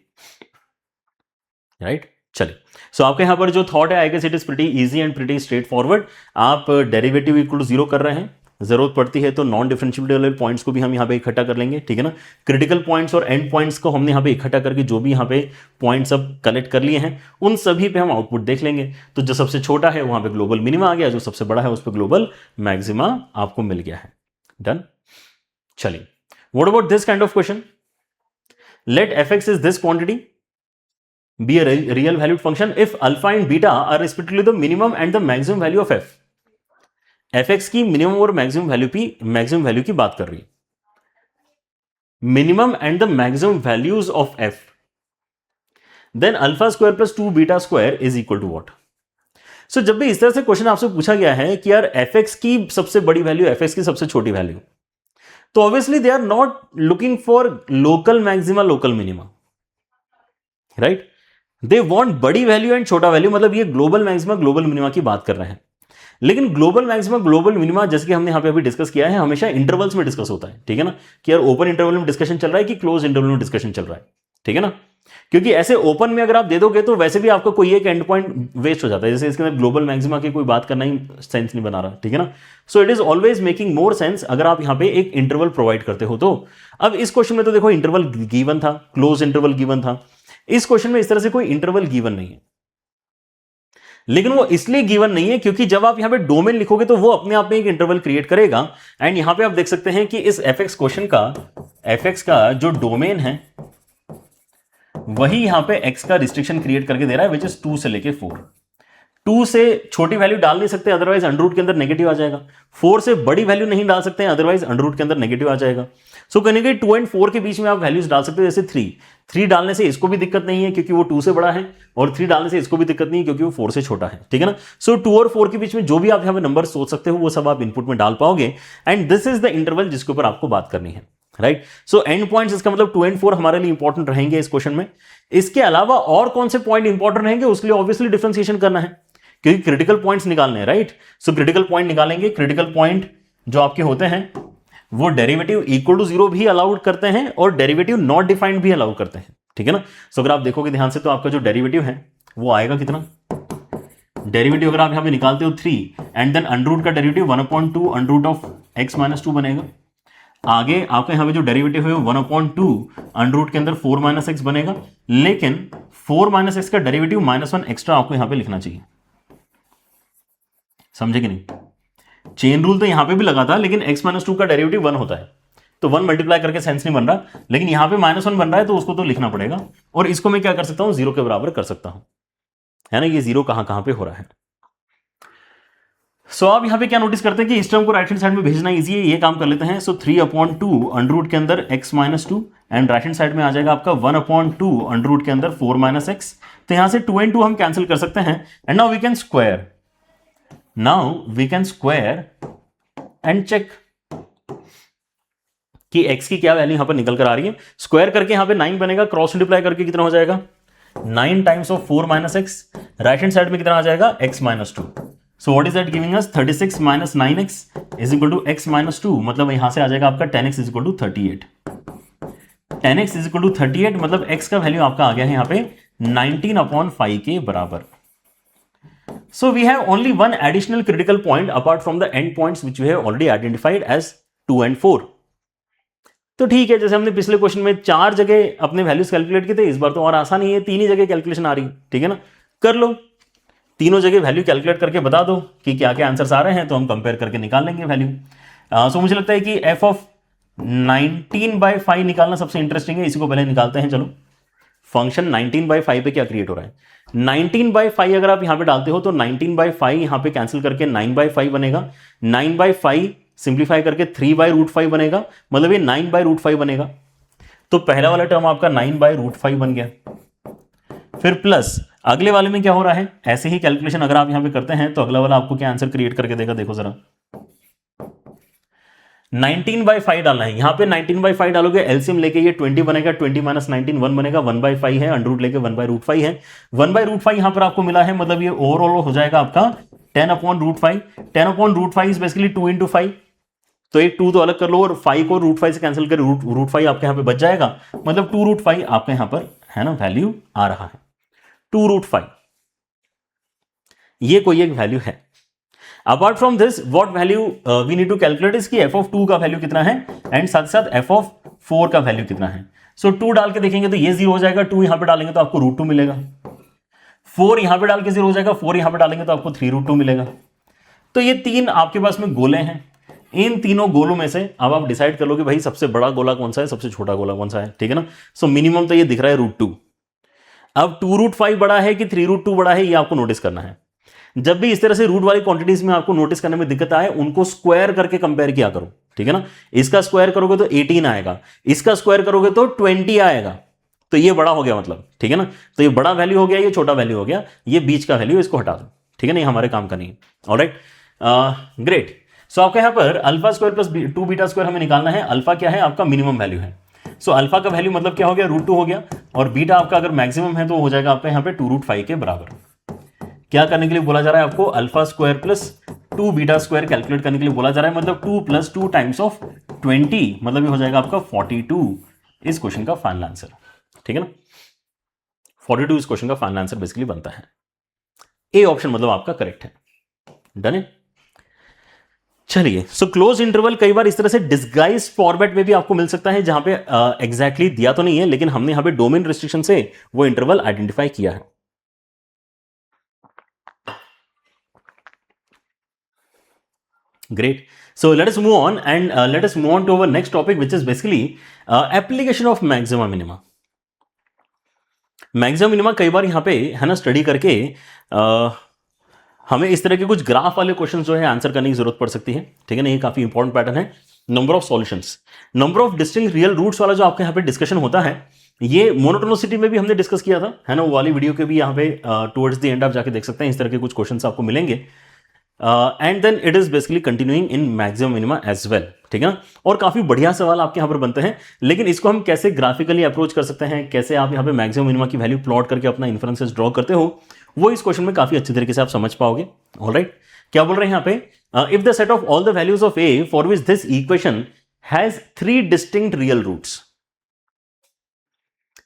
राइट। चलिए, सो आपके यहां पर जो थॉट है I guess it is pretty easy and pretty straightforward. आप डेरिवेटिव इक्वल टू 0 कर रहे हैं, जरूरत पड़ती है तो नॉन डिफरेंशिएबल पॉइंट्स को भी हम यहां पे इकट्ठा कर लेंगे, ठीक है ना। क्रिटिकल पॉइंट्स और एंड पॉइंट्स को हमने यहां पे इकट्ठा करके जो भी यहां पे पॉइंट्स अब कलेक्ट कर लिए हैं उन सभी पे हम आउटपुट देख लेंगे। तो जो सबसे छोटा है वहां पे ग्लोबल मिनिमा आ गया, जो सबसे बड़ा है उस पर ग्लोबल मैक्सिमा आपको मिल गया है। डन। चलिए, what about this kind of question, let fx is this quantity be a real valued function if alpha and beta are respectively the minimum and the maximum value of f। fx की minimum और maximum value की बात कर रही है, minimum and the maximum values of f, then alpha square plus 2 beta square is equal to what. So जब भी इस तरह से क्वेश्चन आपसे पूछा गया है कि यार fx की सबसे बड़ी वैल्यू fx की सबसे छोटी वैल्यू, तो obviously they are not looking for local maxima local minima, right. They want बड़ी वैल्यू एंड छोटा वैल्यू, मतलब ये ग्लोबल मैक्सिमा ग्लोबल मिनिमा की बात कर रहे हैं। लेकिन ग्लोबल मैक्सिमा ग्लोबल मिनिमा जैसे कि हमने यहां पे अभी डिस्कस किया है हमेशा इंटरवल्स में डिस्कस होता है, ठीक है ना। कि यार ओपन इंटरवल में डिस्कशन चल रहा है कि क्लोज इंटरवल में डिस्कशन चल रहा है, ठीक है ना। क्योंकि ऐसे ओपन में अगर आप दे दोगे तो वैसे भी आपका कोई एक एंड पॉइंट वेस्ट हो जाता है, जैसे इसके अंदर ग्लोबल मैक्सिमा की कोई बात करना ही सेंस नहीं बना रहा, ठीक है ना। So it is always making more sense अगर आप यहां पे एक इंटरवल प्रोवाइड करते हो तो। अब इस क्वेश्चन में तो देखो इंटरवल गिवन था, क्लोज इंटरवल गिवन था। इस क्वेश्चन में इस तरह से कोई इंटरवल गिवन नहीं है, लेकिन वो इसलिए गिवन नहीं है क्योंकि जब आप यहां पे डोमेन लिखोगे तो वो अपने आप में एक इंटरवल क्रिएट करेगा। एंड यहां पे आप देख सकते हैं कि इस fx क्वेश्चन का fx का जो डोमेन है वही यहां पे x का रिस्ट्रिक्शन क्रिएट करके दे रहा है, विच इज 2 से लेके 4। 2 से छोटी वैल्यू डाल नहीं सकते, अदरवाइज अंडर रूट के अंदर नेगेटिव आ जाएगा। 4 से बड़ी वैल्यू नहीं डाल सकते हैं, अदरवाइज अंडर रूट के अंदर नेगेटिव आ जाएगा। सो कहने के 2 एंड 4 के बीच में आप वैल्यूज डाल सकते हो, जैसे 3 डालने से इसको भी दिक्कत नहीं है क्योंकि वो 2 से बड़ा है, और 3 डालने से इसको भी दिक्कत नहीं है क्योंकि वो 4 से छोटा है, ठीक है ना। सो 2 और 4 के बीच में जो भी आप यहाँ पे नंबर सोच सकते हो वो सब आप इनपुट में डाल पाओगे, and this is the interval जिसके ऊपर आपको बात करनी है, राइट। सो एंड पॉइंट्स, इसका मतलब 2 एंड 4 हमारे लिए इंपॉर्टेंट रहेंगे इस क्वेश्चन में। इसके अलावा और कौन से पॉइंट इंपॉर्टेंट रहेंगे उसके लिए ऑब्वियसली डिफरेंशिएशन करना है, क्योंकि क्रिटिकल पॉइंट्स निकालने हैं, राइट। सो क्रिटिकल पॉइंट निकालेंगे। क्रिटिकल पॉइंट जो आपके होते हैं वो डेरिवेटिव इक्वल टू 0 भी अलाउड करते हैं और डेरिवेटिव नॉट डिफाइंड भी अलाउ करते हैं, ठीक है ना। सो अगर आप देखोगे ध्यान से तो आपका जो डेरिवेटिव है वो आएगा कितना, डेरिवेटिव अगर आप यहां पे निकालते हो 3 एंड देन अंडर रूट का derivative 1/2 under root of x - 2 बनेगा। आगे आपका यहां पे जो डेरिवेटिव है वो 1/2 अंडर रूट के अंदर 4 - x बनेगा, लेकिन 4 - x का डेरिवेटिव -1 एक्स्ट्रा आपको यहां पे लिखना चाहिए, समझे कि नहीं। चेन रूल तो यहां पे भी लगा था, लेकिन x - 2 का डेरिवेटिव 1 होता है, तो 1 मल्टीप्लाई करके सेंस नहीं बन रहा, लेकिन यहां पे -1 बन रहा है तो उसको तो लिखना पड़ेगा, और इसको मैं क्या कर सकता हूं, 0 के बराबर कर सकता हूं, है ना। ये 0 कहां कहां पे हो रहा है। सो आप यहां पे क्या नोटिस करते हैं कि इस टर्म को राइट हैंड साइड में भेजना इजी है, ये काम कर लेते हैं। सो 3/2 अंडर रूट के अंदर x - 2 and right hand side में आ जाएगा आपका 1/2 अंडर रूट के अंदर 4 - x। तो यहां से 2 एंड 2 हम कैंसिल कर सकते हैं, and now we can square and check कि x की क्या वैल्यू यहां पर निकल कर आ रही है। स्क्वायर करके यहां पे 9 बनेगा, क्रॉस मल्टीप्लाई करके कितना हो जाएगा, 9 times of 4 - x, right hand side में कितना आ जाएगा, x - 2। So what is that giving us, 36 - 9x is equal to x - 2, मतलब यहां से आ जाएगा आपका 10x is equal to 38। 10x is equal to 38 मतलब x का वैल्यू आपका आ गया है यहां पे 19/5 के बराबर। So we have only one additional critical point apart from the end points which we have already identified as 2 and 4। तो ठीक है, जैसे हमने पिछले क्वेश्चन में 4 जगह अपने वैल्यूज कैलकुलेट किए थे, इस बार तो और आसान ही है, 3 ही जगह कैलकुलेशन आ रही है, ठीक है ना। कर लो, तीनों जगह वैल्यू कैलकुलेट करके बता दो कि क्या क्या आंसर्स आ रहे हैं, तो हम कंपेयर करके निकाल लेंगे वैल्यू। सो मुझे लगता है कि f ऑफ 19/5 निकालना सबसे इंटरेस्टिंग है, इसी को पहले निकालते हैं। चलो, फंक्शन 19/5 पे क्या क्रिएट हो रहा है, 19/5 अगर आप यहां पे डालते हो तो 19/5 यहां पे कैंसिल करके 9/5 बनेगा, 9/5 सिंप्लीफाई करके 3/√5 बनेगा, मतलब ये 9/√5 बनेगा। तो पहला वाला टर्म आपका 9/√5 बन गया। फिर प्लस अगले वाले में क्या हो रहा है, ऐसे ही कैलकुलेशन अगर आप यहां पे करते हैं तो अगला वाला आपको क्या आंसर क्रिएट करके देगा, देखो जरा। 19/5 डालना है, यहां पे 19/5 डालोगे, एलसीएम लेके ये 20 बनेगा, 20 - 19 1 बनेगा, 1/5 है, अंडर रूट लेके 1/√5 है, 1/√5 यहां पर आपको मिला है, मतलब ये ओवरऑल हो जाएगा आपका 10/√5। 10/√5 इज बेसिकली 2 × 5, तो एक 2 तो अलग कर लो और 5 को √5 से कैंसिल कर √5 आपके यहां पे बच जाएगा, मतलब 2√5 आपके यहां पर है ना वैल्यू आ रहा है, 2√5 ये कोई एक वैल्यू है। Apart from this what value we need to calculate is कि f ऑफ 2 का वैल्यू कितना है एंड साथ साथ f ऑफ 4 का वैल्यू कितना है। सो 2 डाल के देखेंगे तो ये 0 हो जाएगा, 2 यहां पे डालेंगे तो आपको √2 मिलेगा, 4 यहां पे डाल के 0 हो जाएगा, 4 यहां पे डालेंगे तो आपको 3√2 मिलेगा। तो ये 3 आपके पास में गोले हैं, इन तीनों गोलों में से अब आप डिसाइड कर लो कि भाई सबसे बड़ा गोला कौन सा है, सबसे छोटा गोला कौन सा है, ठीक है ना। सो मिनिमम तो ये दिख रहा है √2। अब 2√5 बड़ा है कि 3√2 बड़ा है, ये आपको नोटिस करना है। जब भी इस तरह से रूट वाली क्वांटिटीज में आपको नोटिस करने में दिक्कत आए, उनको स्क्वायर करके कंपेयर किया करो, ठीक है ना। इसका स्क्वायर करोगे तो 18 आएगा, इसका स्क्वायर करोगे तो 20 आएगा, तो ये बड़ा हो गया मतलब, ठीक है ना। तो ये बड़ा वैल्यू हो गया, ये छोटा वैल्यू हो गया, ये बीच का वैल्यू इसको हटा दो, ठीक है ना, ये हमारे काम का नहीं है। Alright, great. सो आपका यहां पर alpha square plus 2 beta square हमें निकालना है। अल्फा क्या है, आपका मिनिमम वैल्यू है। सो अल्फा का वैल्यू मतलब क्या हो गया, √2 हो गया, और बीटा आपका अगर मैक्सिमम है तो हो जाएगा आपका यहां पे 2√5 के बराबर। क्या करने के लिए बोला जा रहा है आपको, alpha square plus 2 beta square calculate करने के लिए बोला जा रहा है, मतलब 2 + 2 टाइम्स ऑफ 20, मतलब ये हो जाएगा आपका 42 इस क्वेश्चन का फाइनल आंसर, ठीक है ना। 42 इस क्वेश्चन का फाइनल आंसर बेसिकली बनता है। ए ऑप्शन मतलब आपका करेक्ट है, डन है। चलिए, सो क्लोज इंटरवल कई बार इस तरह से डिस्गाइज फॉर्मेट में भी आपको मिल सकता है, जहां पे एग्जैक्टली दिया तो नहीं है, लेकिन हमने यहां पे डोमेन रिस्ट्रिक्शन से वो इंटरवल आइडेंटिफाई किया है। Great. So let us move on and let us move on to our next topic, which is basically application of maxima minima. Maximum minima कई बार यहां पे है ना स्टडी करके हमें इस तरह के कुछ ग्राफ वाले क्वेश्चन जो है आंसर करने की जरूरत पड़ सकती है, ठीक है ना। ये काफी इंपॉर्टेंट पैटर्न है। Number of solutions, number of distinct real roots वाला जो आपके यहाँ पे डिस्कशन होता है, ये मोनोटोनिसिटी में भी हमने डिस्कस किया था, है ना। वो वाली वीडियो के भी यहाँ पे टुवर्ड्स द एंड आप जाके देख सकते हैं। इस तरह के कुछ क्वेश्चंस आपको मिलेंगे। And then it is basically continuing in maximum minima as well, ठीक है ना। और काफी बढ़िया सवाल आपके यहाँ पर बनते हैं, लेकिन इसको हम कैसे ग्राफिकली अप्रोच कर सकते हैं, कैसे आप यहाँ पे मैक्सिमम मिनिमा की वैल्यू प्लॉट करके अपना इन्फ्रेंसेस ड्रॉ करते हो, वो इस क्वेश्चन में काफी अच्छी तरीके से आप समझ पाओगे। ऑलराइट, क्या बोल रहे हैं यहाँ पे, if the set of all the values of a for which this equation has 3 distinct real roots,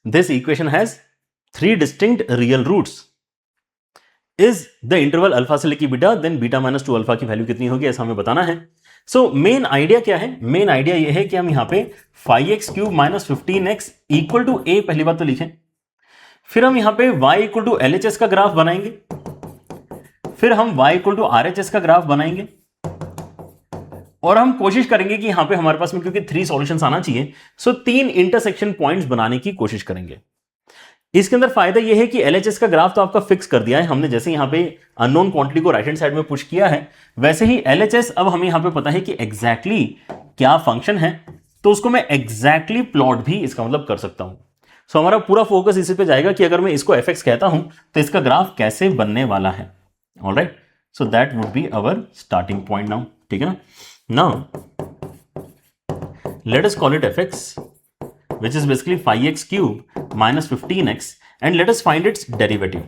this equation has 3 distinct real roots, is the interval alpha से लेके beta, then beta minus 2 alpha की value कितनी होगी, ऐसा हमें बताना है। So main idea क्या है, मेन आइडिया ये है कि हम यहां पे 5x³ minus 15x equal to a पहली बात तो लिखें, फिर हम यहां पे y इक्वल टू LHS का ग्राफ बनाएंगे, फिर हम y इक्वल टू RHS का ग्राफ बनाएंगे, और हम कोशिश करेंगे कि यहां पे हमारे पास में क्योंकि 3 सॉल्यूशंस आना चाहिए, सो 3 इंटरसेक्शन पॉइंट्स बनाने की कोशिश करेंगे। इसके अंदर फायदा यह है कि LHS का ग्राफ तो आपका फिक्स कर दिया है हमने, जैसे यहां पे अननोन क्वांटिटी को राइट हैंड साइड में पुश किया है, वैसे ही LHS अब हमें यहां पे पता है कि एग्जैक्टली क्या फंक्शन है, तो उसको मैं एग्जैक्टली प्लॉट भी इसका मतलब कर सकता हूं। सो हमारा पूरा फोकस इसी पे जाएगा कि अगर मैं इसको fx कहता हूं तो इसका ग्राफ कैसे बनने वाला है। Alright, so that would be our starting point now, ठीक है ना। Now, let us call it fx, which is basically 5x³ minus 15x, and let us find its derivative.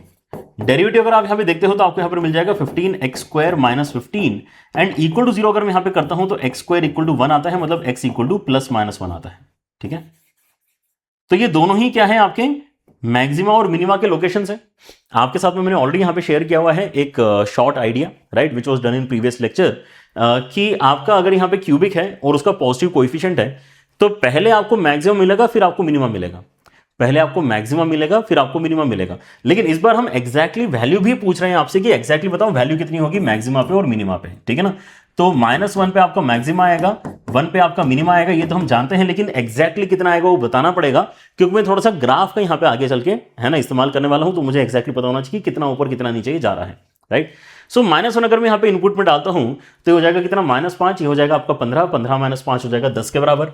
Derivative अगर आप यहां पे देखते हो तो आपको यहां पर मिल जाएगा 15x² minus 15 and equal to 0 अगर मैं यहां पे करता हूं तो x² इक्वल टू 1 आता है, मतलब x equal two plus minus 1 आता है, ठीक है। तो ये दोनों ही क्या है, आपके मैक्सिमा और मिनिमा के लोकेशंस हैं। आपके साथ में मैंने ऑलरेडी यहां पे शेयर किया हुआ है एक short idea, right, which was done in previous lecture, कि आपका अगर यहां पे क्यूबिक है और उसका पॉजिटिव कोएफिशिएंट है, तो पहले आपको मैक्सिमम मिलेगा फिर आपको मिनिमम मिलेगा, पहले आपको मैक्सिमम मिलेगा फिर आपको मिनिमम मिलेगा। लेकिन इस बार हम एग्जैक्टली वैल्यू भी पूछ रहे हैं आपसे कि एग्जैक्टली बताओ वैल्यू कितनी होगी मैक्सिमा पे और मिनिमा पे, ठीक है ना। तो -1 पे आपका मैक्सिमा आएगा, 1 पे आपका मिनिमा आएगा, ये तो हम जानते हैं, लेकिन एग्जैक्टली कितना आएगा वो बताना पड़ेगा, क्योंकि मैं थोड़ा सा ग्राफ का यहां पे आगे चल के, है ना, इस्तेमाल करने वाला हूं, तो मुझे एग्जैक्टली पता होना चाहिए कितना ऊपर कितना नीचे जा रहा है, राइट। सो -1 अगर मैं यहां पे इनपुट में डालता हूं तो हो जाएगा कितना, -5, ये हो जाएगा आपका 15, 15 - 5 हो जाएगा 10 के बराबर।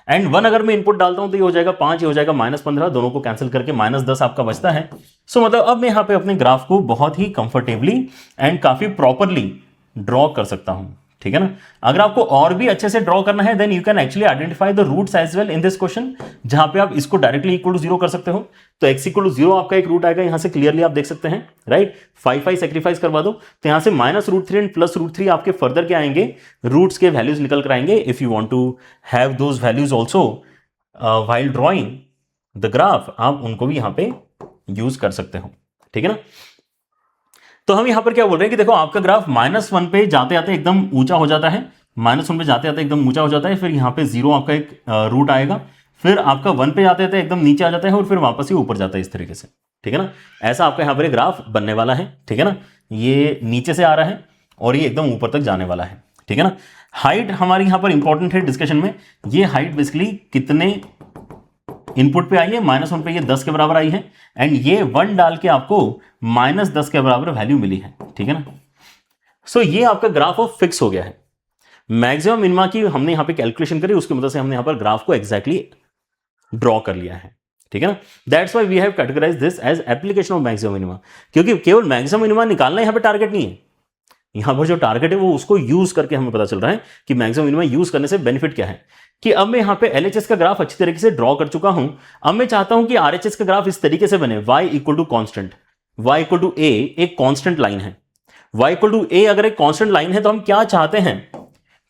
एंड 1 अगर मैं इनपुट डालता हूं तो ये हो जाएगा 5, ये हो जाएगा -15, दोनों को कैंसिल करके -10 आपका बचता है। सो मतलब अब मैं यहां पे अपने ग्राफ को बहुत ही कंफर्टेबली एंड काफी प्रॉपरली ड्रॉ कर सकता हूं, ठीक है ना। अगर आपको और भी अच्छे से ड्रॉ करना है then you can actually identify the roots as well in this question, जहां पे आप इसको डायरेक्टली इक्वल टू 0 कर सकते हो। तो x इक्वल टू 0 आपका एक रूट आएगा, यहां से क्लियरली आप देख सकते हैं, राइट। 5 सेक्रीफाइस करवा दो तो यहां से -√3 एंड +√3 आपके फर्दर क्या आएंगे, रूट्स के वैल्यूज निकल कर आएंगे। If you want to have those values also while drawing the graph, आप उनको भी यहां पे यूज कर सकते हो, ठीक है ना। तो हम यहां पर क्या बोल रहे हैं कि देखो आपका ग्राफ -1 पे जाते जाते एकदम ऊंचा हो जाता है, -1 पे जाते जाते एकदम ऊंचा हो जाता है, फिर यहां पे 0 आपका एक रूट आएगा, फिर आपका 1 पे जाते जाते एकदम नीचे आ जाता है और फिर वापस ही ऊपर जाता है, इस तरीके से, ठीक है ना। ऐसा आपका यहां पर एक ग्राफ बनने वाला है, ठीक है ना। ये नीचे से आ रहा है और ये एकदम ऊपर तक जाने वाला है, ठीक है ना। हाइट हमारी यहां पर इंपॉर्टेंट है डिस्कशन में, ये हाइट बेसिकली कितने इनपुट पे आई है, -1 पे ये 10 के बराबर आई है, एंड ये 1 डाल के आपको -10 के बराबर वैल्यू मिली है, ठीक है ना। सो ये आपका ग्राफ ऑफ फिक्स हो गया है। मैक्सिमम मिनिमा की हमने यहां पे कैलकुलेशन करी, उसकी मदद से हमने यहां पर ग्राफ को एग्जैक्टली ड्रॉ कर लिया है, ठीक है ना। That's why we have categorized this as application of maximum minima, क्योंकि केवल मैक्सिमम मिनिमा निकालना यहां पे टारगेट नहीं है, यहां पर जो टारगेट है वो उसको यूज करके हमें पता चल रहा है कि मैक्सिमम मिनिमा यूज करने से बेनिफिट क्या है। कि अब मैं यहां पे LHS का ग्राफ अच्छी तरीके से ड्रॉ कर चुका हूं, अब मैं चाहता हूं कि RHS का ग्राफ इस तरीके से बने, y equal to constant, y equal to a एक कॉन्स्टेंट लाइन है, y इक्वल टू a अगर एक कॉन्स्टेंट लाइन है तो हम क्या चाहते हैं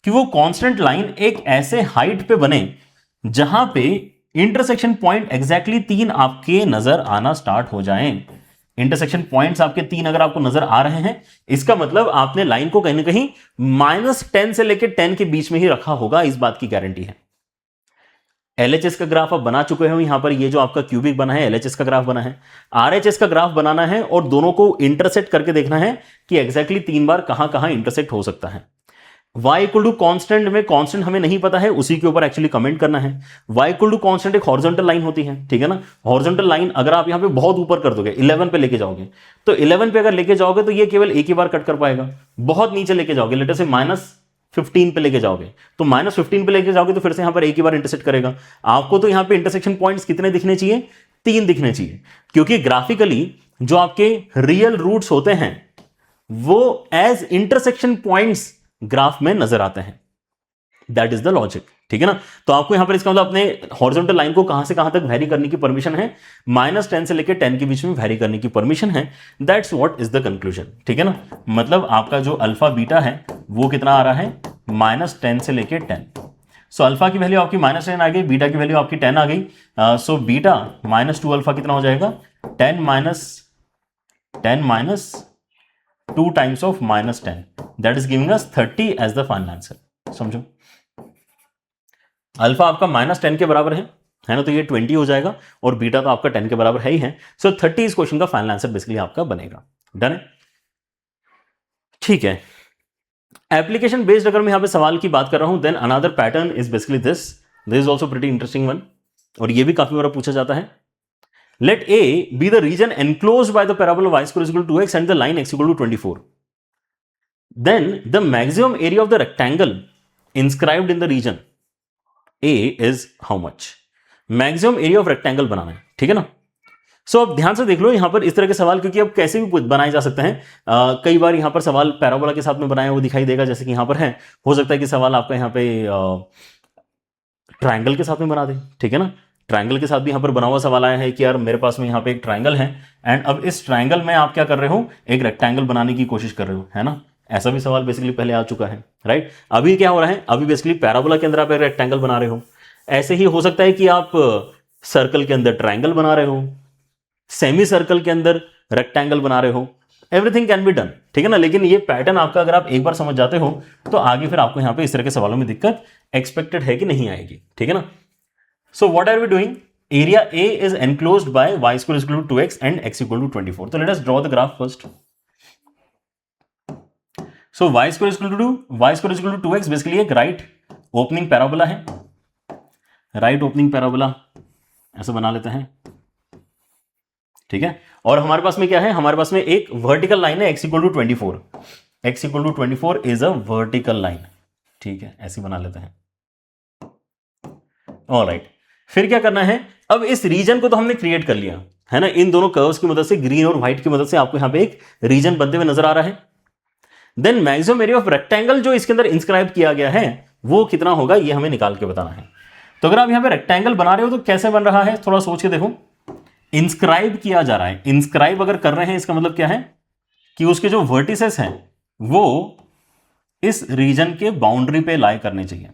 कि वो कॉन्स्टेंट लाइन एक ऐसे हाइट पे बने जहां पे इंटरसेक्शन पॉइंट एग्जैक्टली 3 आपके नजर आना स्टार्ट हो जाएं। इंटरसेक्शन पॉइंट्स आपके 3 अगर आपको नजर आ रहे हैं, इसका मतलब आपने लाइन को कहीं ना कहीं -10 से लेकर 10 के बीच में ही रखा होगा, इस बात की गारंटी है। LHS का ग्राफ आप बना चुके हो, यहां पर ये जो आपका क्यूबिक बना है LHS का ग्राफ बना है, RHS का ग्राफ बनाना है और दोनों को इंटरसेक्ट करके देखना है कि एग्जैक्टली 3 बार कहां कहां इंटरसेक्ट हो सकता है। y इक्वल टू कॉन्स्टेंट में कॉन्स्टेंट हमें नहीं पता है, उसी के ऊपर एक्चुअली कमेंट करना है। y इक्वल टू कॉन्स्टेंट एक हॉरिजॉन्टल लाइन होती है, ठीक है ना। हॉरिजॉन्टल लाइन अगर आप यहां पे बहुत ऊपर कर दोगे, 11 पे लेके जाओगे, तो 11 पे अगर लेके जाओगे तो ये केवल एक ही बार कट कर पाएगा। बहुत नीचे लेके जाओगे, लेटर से -15 पे लेके जाओगे, तो -15 पे लेके जाओगे तो फिर से यहां पर एक ही बार इंटरसेक्ट करेगा। आपको तो यहां पे इंटरसेक्शन पॉइंट्स कितने दिखने चाहिए? 3 दिखने चाहिए, क्योंकि ग्राफिकली जो आपके रियल रूट्स होते हैं वो एज इंटरसेक्शन पॉइंट्स ग्राफ में नजर आते हैं। दैट इज द लॉजिक, ठीक है ना। तो आपको यहां पर इसका मतलब अपने हॉरिजॉन्टल लाइन को कहां से कहां तक वेरी करने की परमिशन है? -10 से लेकर 10 के बीच में वेरी करने की परमिशन है। That's what is the conclusion, ठीक है ना। मतलब आपका जो अल्फा बीटा है वो कितना आ रहा है? -10 से लेकर 10। सो अल्फा की वैल्यू आपकी -10 आ गई, बीटा की वैल्यू आपकी 10 आ गई। सो बीटा -2 अल्फा कितना हो जाएगा? 10 minus 2 times of -10, that is giving us 30 as the final answer. समझो, अल्फा आपका -10 के बराबर है ना, तो ये 20 हो जाएगा, और बीटा तो आपका 10 के बराबर है ही है। सो 30 इस क्वेश्चन का फाइनल आंसर बेसिकली आपका बनेगा। डन है, ठीक है। एप्लीकेशन बेस्ड अगर मैं यहां पे सवाल की बात कर रहा हूं, then another pattern is basically this is also pretty interesting one, और ये भी काफी बार पूछा जाता है। Let A be the region enclosed by the parabola y square is equal to 2x and the line x equal to 24. Then the maximum area of the rectangle inscribed in the region A is how much? Maximum area of rectangle बनाना है, ठीक है ना। सो अब ध्यान से देख लो यहां पर इस तरह के सवाल, क्योंकि अब कैसे भी बनाए जा सकते हैं। कई बार यहां पर सवाल पैराबोला के साथ में बनाया वो दिखाई देगा, जैसे कि यहां पर है। हो सकता है कि सवाल आपका यहां पे ट्रायंगल के साथ में बना दे, ठीक है ना। ट्रायंगल के साथ भी यहां पर बना हुआ सवाल आया है कि यार मेरे पास में यहां पे एक ट्रायंगल है, एंड अब इस ट्रायंगल में आप क्या कर रहे हो? एक रेक्टेंगल बनाने की कोशिश कर रहे हो, है ना। ऐसा भी सवाल बेसिकली पहले आ चुका है, राइट। अभी क्या हो रहा है? अभी बेसिकली पैराबोला के अंदर आप एक रेक्टेंगल बना रहे हो। ऐसे ही हो सकता है कि आप सर्कल के अंदर ट्रायंगल बना रहे हो, सेमी सर्कल के अंदर रेक्टेंगल बना रहे हो। एवरीथिंग कैन बी डन, ठीक है ना। लेकिन ये पैटर्न आपका अगर आप एक बार समझ जाते हो तो आगे फिर आपको यहां पे इस तरह के सवालों में दिक्कत एक्सपेक्टेड है कि नहीं आएगी, ठीक है ना। So what are we doing? Area A is enclosed by y square is equal to 2x and x equal to 24. So let us draw the graph first. So y square is equal to 2x basically एक right opening parabola है, right opening parabola ऐसा बना लेते हैं, ठीक है। और हमारे पास में क्या है? हमारे पास में एक वर्टिकल लाइन है x equal to 24. x equal to 24 is a vertical line, ठीक है, ऐसी बना लेते हैं। ऑलराइट, फिर क्या करना है? अब इस रीजन को तो हमने क्रिएट कर लिया है ना, इन दोनों कर्व्स की मदद से, ग्रीन और व्हाइट की मदद से आपको यहां पे एक रीजन बनते हुए नजर आ रहा है। Then maximum area of rectangle जो इसके अंदर इंस्क्राइब किया गया है वो कितना होगा, ये हमें निकाल के बताना है। तो अगर आप यहां पे रेक्टेंगल बना रहे हो तो कैसे बन रहा है, थोड़ा सोच के देखो। इंस्क्राइब किया जा रहा है, इंस्क्राइब अगर कर रहे हैं इसका मतलब क्या है कि उसके जो वर्टिसेस हैं वो इस रीजन के बाउंड्री पे लाई करने चाहिए।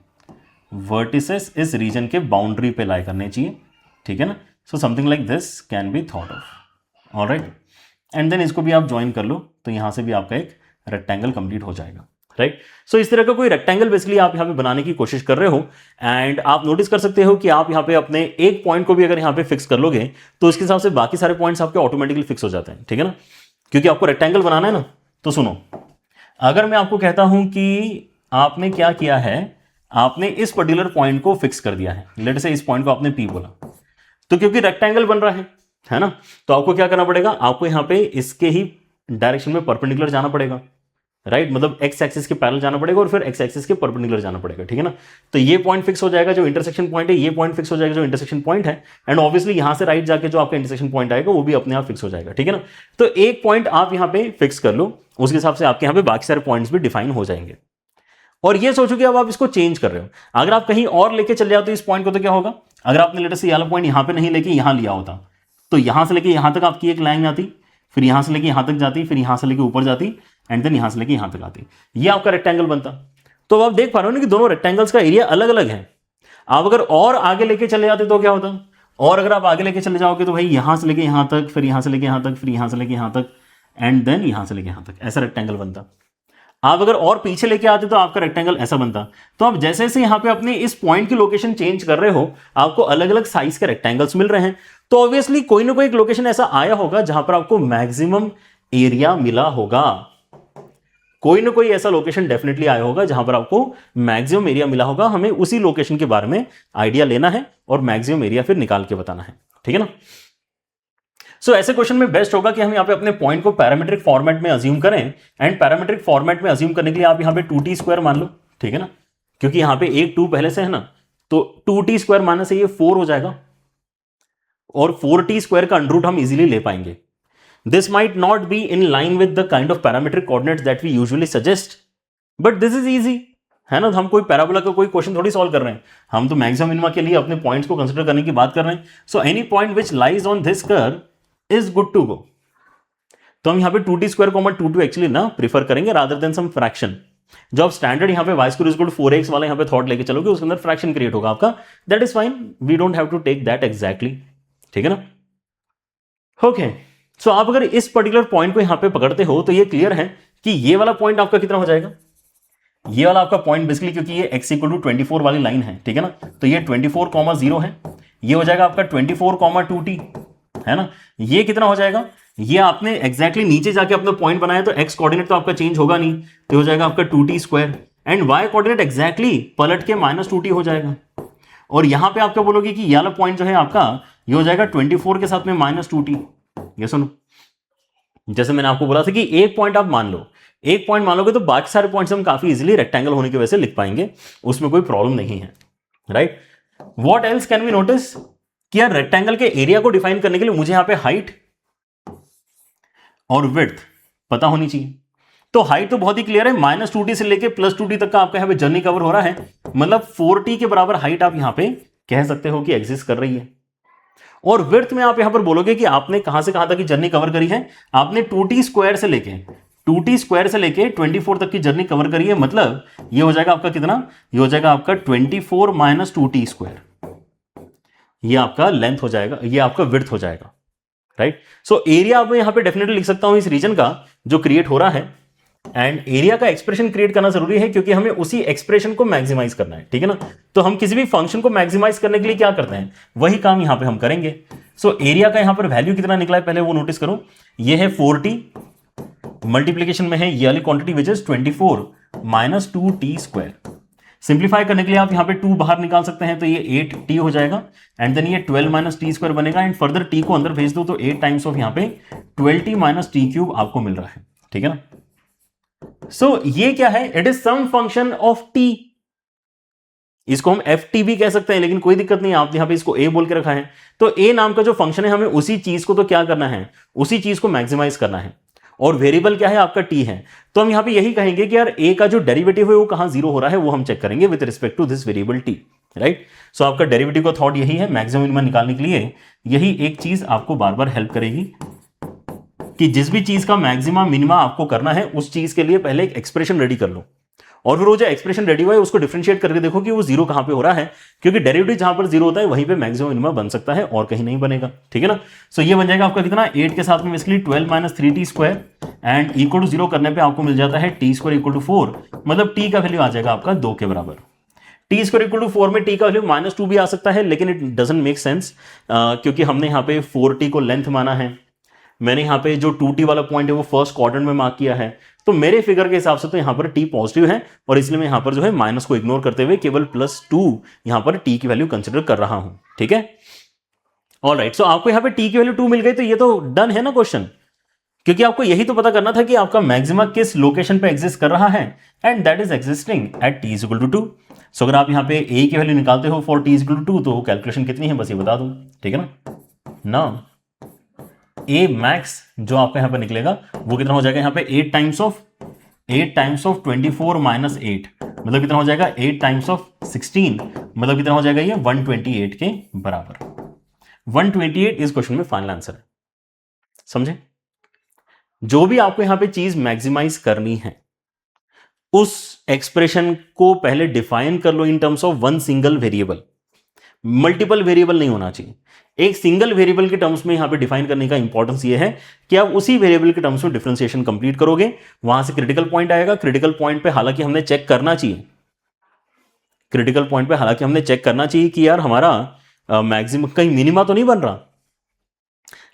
वर्टिसेस इस रीजन के बाउंड्री पे लाई करने चाहिए, ठीक है ना। So something like this can be thought of, alright. And then इसको भी आप ज्वाइन कर लो तो यहां से भी आपका एक रेक्टेंगल कंप्लीट हो जाएगा, राइट। सो इस तरह का कोई रेक्टेंगल बेसिकली आप यहां पे बनाने की कोशिश कर रहे हो, एंड आप नोटिस कर सकते हो कि आप यहां पे अपने एक पॉइंट को भी अगर यहां पे फिक्स कर लोगे तो उसके हिसाब से बाकी सारे पॉइंट्स आपके ऑटोमेटिकली फिक्स हो जाते हैं, ठीक है ना, क्योंकि आपको रेक्टेंगल बनाना है ना। तो सुनो, अगर मैं आपको कहता हूं कि आपने क्या किया है, आपने इस पर्टिकुलर पॉइंट को फिक्स कर दिया है, लेट से इस पॉइंट को आपने P बोला, तो क्योंकि रेक्टेंगल बन रहा है ना, तो आपको क्या करना पड़ेगा, आपको यहां पे इसके ही डायरेक्शन में परपेंडिकुलर जाना पड़ेगा, राइट। मतलब एक्स एक्सिस के पैरेलल जाना पड़ेगा और फिर एक्स एक्सिस के परपेंडिकुलर जाना पड़ेगा, ठीक है ना। तो ये पॉइंट फिक्स हो जाएगा जो इंटरसेक्शन पॉइंट है, ये पॉइंट फिक्स हो जाएगा जो इंटरसेक्शन पॉइंट है, एंड ऑब्वियसली यहां से राइट जाके जो आपका इंटरसेक्शन पॉइंट आएगा वो भी अपने आप फिक्स हो जाएगा, ठीक है ना। तो एक पॉइंट आप यहां पे फिक्स कर लो, उसके हिसाब से आपके यहां पे बाकी सारे पॉइंट्स भी डिफाइन हो जाएंगे। और ये सोचो कि अब आप इसको चेंज कर रहे हो, अगर आप कहीं और लेके चले जाओ तो इस पॉइंट को, तो क्या होगा, अगर आपने लेटर से ये वाला पॉइंट यहां पे नहीं लेके यहां लिया होता तो यहां से लेके यहां तक आपकी एक लाइन आती, फिर यहां से लेके यहां तक जाती, फिर यहां से लेके ऊपर जाती, एंड देन यहां से लेके यहां तक आती, ये आपका रेक्टेंगल बनता। तो अब आप देख पा रहे हो ना कि दोनों रेक्टेंगल्स का एरिया अलग अलग है। आप अगर और आगे लेके चले जाते तो क्या होता, और अगर आप आगे लेके चले जाओगे तो भाई यहां से लेके यहां तक, फिर यहां से लेके यहां तक, फिर यहां से लेके यहां तक, एंड देन यहां से लेके यहां तक, ऐसा रेक्टेंगल बनता। आप अगर और पीछे लेके आते तो आपका रेक्टेंगल ऐसा बनता। तो आप जैसे जैसे यहां पे अपने इस पॉइंट की लोकेशन चेंज कर रहे हो, आपको अलग अलग साइज के रेक्टेंगल्स मिल रहे हैं, तो ऑब्वियसली कोई ना कोई एक लोकेशन ऐसा आया होगा जहां पर आपको मैक्सिमम एरिया मिला होगा। कोई ना कोई ऐसा लोकेशन डेफिनेटली आया होगा जहां पर आपको मैक्सिमम एरिया मिला होगा, हमें उसी लोकेशन के बारे में आइडिया लेना है और मैक्सिमम एरिया फिर निकाल के बताना है, ठीक है ना। सो ऐसे क्वेश्चन में बेस्ट होगा कि हम यहाँ पे अपने पॉइंट को पैरामीट्रिक फॉर्मेट में अज्यूम करें, एंड पैरामीट्रिक फॉर्मेट में अज्यूम करने के लिए आप यहाँ पे 2t² मान लो, ठीक है ना, क्योंकि यहाँ पे एक 2 पहले से है ना, तो 2t² माइनस से ये 4 हो जाएगा और 4t² का अंडर रूट हम इजीली ले पाएंगे। This might not be in line with the kind of parametric coordinates that we usually suggest, but this is easy, है ना। हम कोई पैराबोला का कोई क्वेश्चन थोड़ी सॉल्व कर रहे हैं, हम तो मैक्सिमम मिनिमा के लिए अपने पॉइंट्स को कंसीडर करने की बात कर रहे हैं। So any point which lies on this curve is good to go. तो हम यहाँ पे 2t² 2 एक्चुअली ना प्रीफर करेंगे रादर देन सम फ्रैक्शन। जो आप स्टैंडर्ड यहाँ पे y² 4x वाला यहाँ पे थॉट लेके चलोगे, उसके अंदर फ्रैक्शन क्रिएट होगा आपका, that is fine, we don't have to take that exactly, ठीक है ना। ओके, सो आप अगर इस पर्टिकुलर पॉइंट को यहाँ पे पकड़ते हो तो ये क्लियर है कि ये वाला पॉइंट आपका कितना हो जाएगा, ये वाला आपका पॉइंट बेसिकली, क्योंकि ये x = 24 वाली लाइन है, ठीक है ना, तो ये 24,0 है, ये हो जाएगा आपका 24,2t, है ना। ये कितना हो जाएगा, ये आपने एग्जैक्टली नीचे जाके अपना पॉइंट बनाया तो x कोऑर्डिनेट तो आपका चेंज होगा नहीं, तो हो जाएगा आपका 2t², and y coordinate exactly पलट के -2t हो जाएगा। और यहां पे आप क्या बोलोगे कि ये वाला पॉइंट जो है आपका, ये हो जाएगा 24 के साथ में -2t। ये सुनो, जैसे मैंने आपको बोला था कि एक पॉइंट आप मान लो, एक पॉइंट मान लोगे तो बाकी सारे पॉइंट्स हम काफी इजीली रेक्टेंगल होने की वजह से लिख पाएंगे, उसमें कोई प्रॉब्लम नहीं है, right. What else can we notice कि यार रेक्टेंगल के एरिया को डिफाइन करने के लिए मुझे यहां पे हाइट और विड्थ पता होनी चाहिए। तो हाइट तो बहुत ही क्लियर है, -2t से लेके +2t तक का आपका यहाँ पे जर्नी कवर हो रहा है, मतलब 4t के बराबर हाइट आप यहां पे कह सकते हो कि एग्जिस्ट कर रही है। और विड्थ में आप यहां पर बोलोगे कि आपने कहां से कहां तक की जर्नी कवर करी है, आपने 2t² से लेके 24 तक की जर्नी कवर करी है, मतलब ये हो जाएगा आपका कितना, ये हो जाएगा आपका 24 - 2t², ये आपका लेंथ हो जाएगा, ये आपका विड्थ हो जाएगा, राइट। सो एरिया अब मैं यहां पे डेफिनेटली लिख सकता हूं इस रीजन का जो क्रिएट हो रहा है, एंड एरिया का एक्सप्रेशन क्रिएट करना जरूरी है क्योंकि हमें उसी एक्सप्रेशन को मैक्सिमाइज करना है, ठीक है ना। तो हम किसी भी फंक्शन को मैक्सिमाइज करने के लिए क्या करते हैं, वही काम यहां पे हम करेंगे। सो एरिया का यहां पर वैल्यू कितना निकला है पहले वो नोटिस करो, ये है 4t, मल्टीप्लीकेशन में है ये वाली quantity which is 24 - 2t²। Simplify करने के लिए आप यहां पे 2 बाहर निकाल सकते हैं, तो ये 8t हो जाएगा, एंड देन ये 12 - t² बनेगा, एंड फर्दर t को अंदर भेज दो तो 8 टाइम्स ऑफ यहां पे 12t - t³ आपको मिल रहा है, ठीक है ना। सो ये क्या है, it is some function of t, इसको हम ft भी कह सकते हैं, लेकिन कोई दिक्कत नहीं, आप यहां पे इसको a बोल के रखा है, तो a नाम का जो फंक्शन है, हमें उसी चीज को तो क्या करना है, उसी चीज को मैक्सिमाइज करना है, और वेरिएबल क्या है आपका t है। तो हम यहां पे यही कहेंगे कि यार a का जो डेरिवेटिव है वो कहां 0 हो रहा है, वो हम चेक करेंगे with respect to this variable t, right. So आपका डेरिवेटिव का थॉट यही है, मैक्सिमम मिनिमम निकालने के लिए यही एक चीज आपको बार बार हेल्प करेगी कि जिस भी चीज का मैक्सिमम मिनिमा आपको करना है, उस चीज के लिए पहले एक एक्सप्रेशन रेडी कर लो, और फिर वो जो एक्सप्रेशन रेडी हुआ है उसको डिफरेंशिएट करके देखो कि वो 0 कहां पे हो रहा है, क्योंकि डेरिवेटिव जहां पर 0 होता है वहीं पे मैक्सिमम मिनिमा बन सकता है और कहीं नहीं बनेगा, ठीक है ना। सो ये बन जाएगा आपका कितना, 8 के साथ में basically 12 - 3t², and equal to 0 करने पे आपको मिल जाता है t² = 4, मतलब t का वैल्यू आ जाएगा आपका 2 के बराबर। t² = 4 में t का वैल्यू -2 भी आ सकता है, लेकिन इट डजंट मेक सेंस, क्योंकि हमने यहाँ पे 4t को लेंथ माना है, मैंने यहाँ पे जो 2t वाला पॉइंट है वो फर्स्ट क्वाड्रेंट में मार्क किया है, तो मेरे फिगर के हिसाब से तो यहाँ पर t पॉजिटिव है, और इसलिए मैं यहाँ पर जो है माइनस को इग्नोर करते हुए केवल +2 यहाँ पर t की वैल्यू कंसिडर कर रहा हूं, ठीक है। ऑलराइट, सो आपको यहाँ पे t की वैल्यू 2 मिल गई, तो ये तो डन है ना क्वेश्चन, क्योंकि आपको यही तो पता करना था कि आपका मैक्सिमा किस लोकेशन पे एग्जिस्ट कर रहा है, and that is existing at t = 2। सो अगर आप यहाँ पे a की वैल्यू निकालते हो फॉर t = 2, तो कैलकुलेशन कितनी है बस ये बता दो, ठीक है ना। a मैक्स जो आपका यहाँ पे निकलेगा वो कितना हो जाएगा, यहाँ पे 8 टाइम्स ऑफ 24 - 8, मतलब कितना हो जाएगा 8 टाइम्स ऑफ 16, मतलब कितना हो जाएगा ये 128 के बराबर। 128 इस क्वेश्चन में फाइनल आंसर है, समझे। जो भी आपको यहां पे चीज मैक्सिमाइज करनी है, उस एक्सप्रेशन को पहले डिफाइन कर लो in terms of one single variable, multiple variable नहीं होना चाहिए। एक सिंगल वेरिएबल के टर्म्स में यहां पे डिफाइन करने का इंपॉर्टेंस ये है कि आप उसी वेरिएबल के टर्म्स में डिफरेंशिएशन कंप्लीट करोगे, वहां से क्रिटिकल पॉइंट आएगा। क्रिटिकल पॉइंट पे हालांकि हमने चेक करना चाहिए, क्रिटिकल पॉइंट पे हालांकि हमने चेक करना चाहिए कि यार हमारा मैक्सिमम कहीं मिनिमा तो नहीं बन रहा,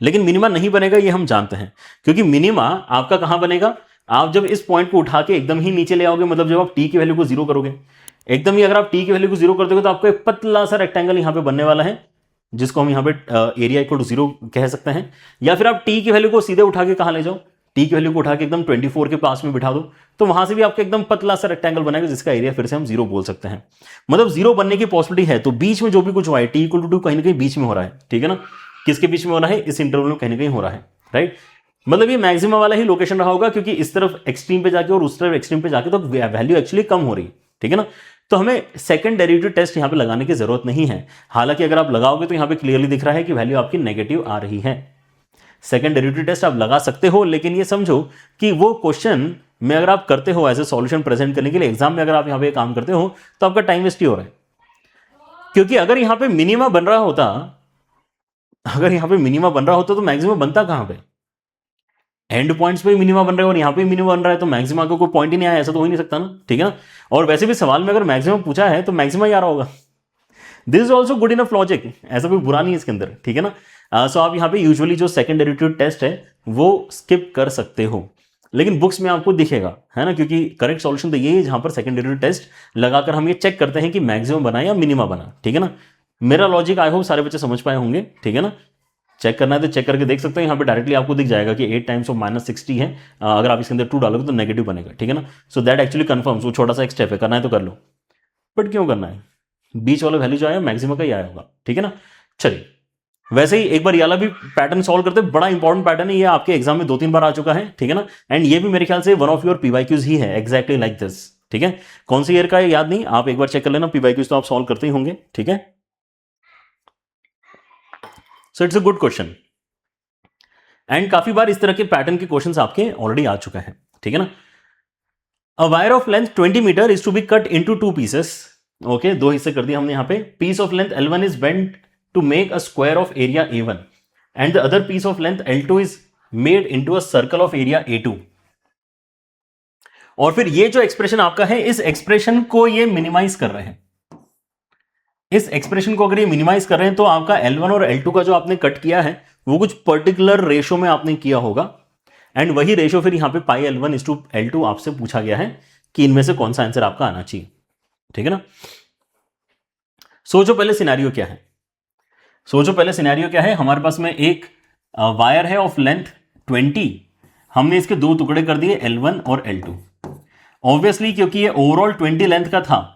लेकिन मिनिमा नहीं बनेगा ये हम जानते हैं, क्योंकि मिनिमा आपका कहां बनेगा, आप जब इस पॉइंट को उठा के एकदम ही नीचे ले आओगे, मतलब जब आप टी की वैल्यू को जीरो करोगे, एकदम ही अगर आप टी की वैल्यू को जीरो कर दोगे तो आपको एक पतला सा रेक्टेंगल यहां पे बनने वाला है, जिसको हम यहां पे एरिया इक्वल टू जीरो कह सकते हैं। या फिर आप टी की वैल्यू को सीधे उठा के कहां ले जाओ, टी की वैल्यू को उठा के एकदम 24 के पास में बिठा दो, तो वहां से भी आपको एकदम पतला सा रेक्टेंगल बनेगा, जिसका एरिया फिर से हम जीरो बोल सकते हैं। मतलब जीरो बनने की पॉसिबिलिटी है, तो बीच में जो भी कुछ हुआ है टी इक्वल टू 2 कहीं ना कहीं बीच में हो रहा है, ठीक है ना। किसके बीच में हो रहा है, इस इंटरवल में कहीं ना कहीं हो रहा है, राइट। मतलब ये मैक्सिमम वाला ही लोकेशन रहा होगा, क्योंकि इस तरफ एक्सट्रीम पे जाके और उस तरफ एक्सट्रीम पे जाके तो वैल्यू एक्चुअली कम हो रही है, ठीक है ना। तो हमें सेकंड डेरिवेटिव टेस्ट यहां पे लगाने की जरूरत नहीं है। हालांकि अगर आप लगाओगे तो यहां पे क्लियरली दिख रहा है कि वैल्यू आपकी नेगेटिव आ रही है। सेकंड डेरिवेटिव टेस्ट आप लगा सकते हो, लेकिन ये समझो कि वो क्वेश्चन में अगर आप करते हो एज ए सॉल्यूशन प्रेजेंट करने के लिए, एग्जाम में अगर आप यहां पे काम करते हो तो आपका टाइम वेस्ट ही हो रहा है। क्योंकि अगर यहां पे मिनिमा बन रहा होता, तो मैक्सिमम बनता कहां पे, एंड पॉइंट्स पे मिनिमा बन रहा है और यहां पे मिनिमा बन रहा है, तो मैक्सिमा का कोई पॉइंट ही नहीं आया, ऐसा तो हो ही नहीं सकता ना, ठीक है ना। और वैसे भी सवाल में अगर मैक्सिमम पूछा है तो मैक्सिमा ही आ रहा होगा। This is also good enough logic, ऐसा कोई बुरा नहीं है इसके अंदर, ठीक है ना। सो आप यहाँ पे यूजुअली जो सेकंड डेरिवेटिव टेस्ट है वो स्किप कर सकते हो, लेकिन बुक्स में आपको दिखेगा, है ना, क्योंकि करेक्ट सॉल्यूशन तो ये है जहां पर सेकंड डेरिवेटिव टेस्ट लगाकर हम ये चेक करते हैं कि मैक्सिमम बना या मिनिमा बना, ठीक है ना। मेरा लॉजिक आई होप सारे बच्चे समझ पाए होंगे, ठीक है ना। चेक करना है तो चेक करके देख सकते हैं, यहाँ पे डायरेक्टली आपको दिख जाएगा कि 8 टाइम्स ऑफ -60 है। अगर आप इसके अंदर 2 डालोगे तो नेगेटिव बनेगा, ठीक है ना। सो दैट एक्चुअली कंफर्म्स, वो छोटा सा एक स्टेप है, करना है तो कर लो, बट क्यों करना है, बीच वाला वैल्यू जो आया मैक्सिमम का ही आया होगा, ठीक है ना। चलिए, वैसे ही एक बार ये वाला भी पैटर्न सॉल्व करते हैं, बड़ा इंपॉर्टेंट पैटर्न है ये, आपके एग्जाम में 2-3 बार आ चुका है, ठीक है ना। एंड ये भी मेरे ख्याल से वन ऑफ योर पीवाईक्यूज ही है, एग्जैक्टली लाइक दिस, ठीक है। कौन सी ईयर का है याद नहीं, आप एक बार चेक कर लेना, पीवाईक्यूज तो आप सॉल्व करते ही होंगे, ठीक है। So it's a good question, and काफी बार इस तरह के पैटर्न के क्वेश्चंस आपके ऑलरेडी आ चुका है, ठीक है ना। A wire of length 20 meter is to be cut into 2 pieces, okay, 2 हिस्से कर दिया हमने यहाँ पे। Piece of length L1 is bent to make a square of area A1 and the other piece of length L2 is made into a circle of area A2। और फिर ये जो एक्सप्रेशन आपका है, इस एक्सप्रेशन को ये मिनिमाइज कर रहे हैं, इस एक्सप्रेशन को अगर ये मिनिमाइज कर रहे हैं तो आपका L1 और L2 का जो आपने कट किया है वो कुछ पर्टिकुलर रेशो में आपने किया होगा, एंड वही रेशो फिर यहां पे πL1:L2 आपसे पूछा गया है कि इनमें से कौन सा आंसर आपका आना चाहिए, ठीक है ना। सोचो पहले सिनेरियो क्या है, हमारे पास में एक वायर है ऑफ लेंथ 20, हमने इसके 2 टुकड़े कर दिए L1 और L2। ऑब्वियसली क्योंकि ये ओवरऑल 20 लेंथ का था,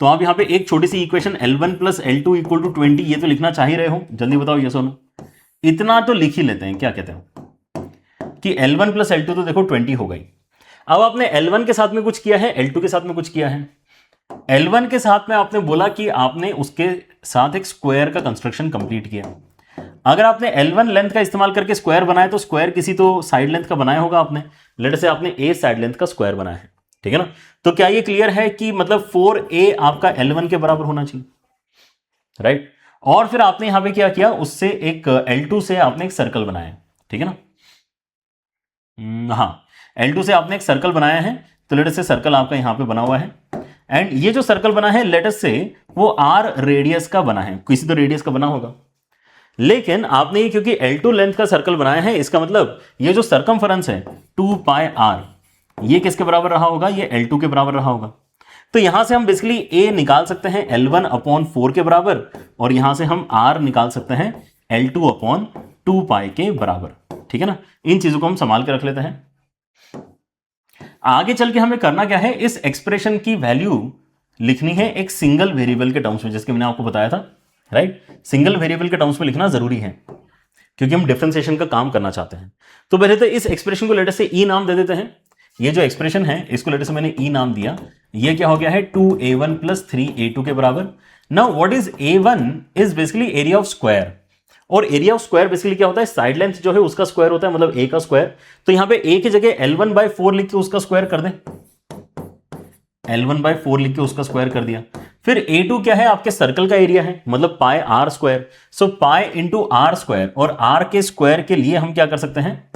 तो आप यहां पे एक छोटी सी इक्वेशन L1 + L2 = 20 ये तो लिखना चाह ही रहे हो, जल्दी बताओ ये सोनो, इतना तो लिख ही लेते हैं, क्या कहते हो कि L1 + L2 तो देखो 20 हो गई। अब आपने L1 के साथ में कुछ किया है, L2 के साथ में कुछ किया है। L1 के साथ में आपने बोला कि आपने उसके साथ एक स्क्वायर का कंस्ट्रक्शन कंप्लीट किया। अगर आपने L1 लेंथ का इस्तेमाल करके स्क्वायर बनाया तो स्क्वायर किसी तो साइड लेंथ का बनाया होगा आपने, लेट से आपने A साइड लेंथ का स्क्वायर बनाया है, ठीक है ना। तो क्या ये क्लियर है कि मतलब 4A आपका L1 के बराबर होना चाहिए, राइट। और फिर आपने यहां पे क्या किया, उससे एक L2 से आपने एक सर्कल बनाया, ठीक है ना। हाँ, L2 से आपने एक सर्कल बनाया है, तो लेट से सर्कल आपका यहां पे बना हुआ है, एंड ये जो सर्कल बना है लेट से वो R रेडियस का बना है, किसी तो रेडियस का बना होगा। लेकिन आपने ये क्योंकि L2 लेंथ का सर्कल बनाया है, इसका मतलब ये जो सर्कमफरेंस है 2πr, ये किसके बराबर रहा होगा, ये L2 के बराबर रहा होगा। तो यहां से हम बेसिकली A निकाल सकते हैं L1/4 के बराबर, और यहां से हम R निकाल सकते हैं L2/2π के बराबर, ठीक है ना। इन चीजों को हम संभाल के रख लेते हैं। आगे चल के हमें करना क्या है, इस एक्सप्रेशन की वैल्यू लिखनी है एक सिंगल वेरिएबल के टर्म्स में, जिसके मैंने आपको बताया था, राइट। सिंगल वेरिएबल के टर्म्स में लिखना जरूरी है क्योंकि हम डिफरेंशिएशन का काम करना चाहते हैं। तो पहले तो इस एक्सप्रेशन को लेटर से E नाम दे देते हैं। ये जो एक्सप्रेशन है इसको लेटर से मैंने E नाम दिया। ये क्या हो गया है, 2A1 + 3A2 के बराबर। Now what is A1 is basically area of square, और एरिया ऑफ स्क्वायर बेसिकली क्या होता है, साइड लेंथ जो है उसका स्क्वायर होता है, मतलब A का स्क्वायर। तो यहां पे A की जगह L1/4 लिख के उसका स्क्वायर कर दें, L1/4 लिख के उसका स्क्वायर कर दिया। फिर A2 क्या है, आपके सर्कल का एरिया है, मतलब πr²। सो π × r², और r के स्क्वायर के लिए हम क्या कर सकते हैं,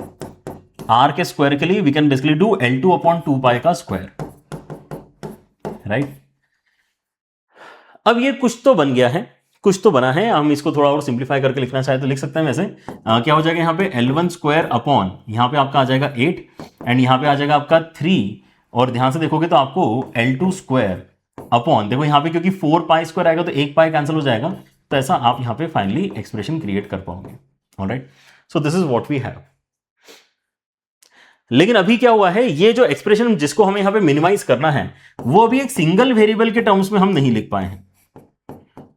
r के स्क्वायर के लिए we can basically do L2/2π का स्क्वायर, राइट। अब ये कुछ तो बन गया है, कुछ तो बना है, हम इसको थोड़ा और सिंप्लीफाई करके लिखना चाहे तो लिख सकते हैं वैसे। क्या हो जाएगा यहाँ पे L1 स्क्वायर अपॉन यहाँ पे आपका आ जाएगा 8 एंड यहाँ पे आ जाएगा आपका 3 और ध्यान से देखोगे तो आपको L2 स्क्वायर अपॉन, देखो यहाँ पे क्योंकि 4 पाई स्क्वायर आएगा तो 1 पाई कैंसिल हो जाएगा, तो ऐसा आप यहाँ पे फाइनली एक्सप्रेशन क्रिएट कर पाओगे। Alright, so this is what we have. लेकिन अभी क्या हुआ है, ये जो एक्सप्रेशन जिसको हमें यहां पे मिनिमाइज करना है वो अभी एक सिंगल वेरिएबल के टर्म्स में हम नहीं लिख पाए हैं।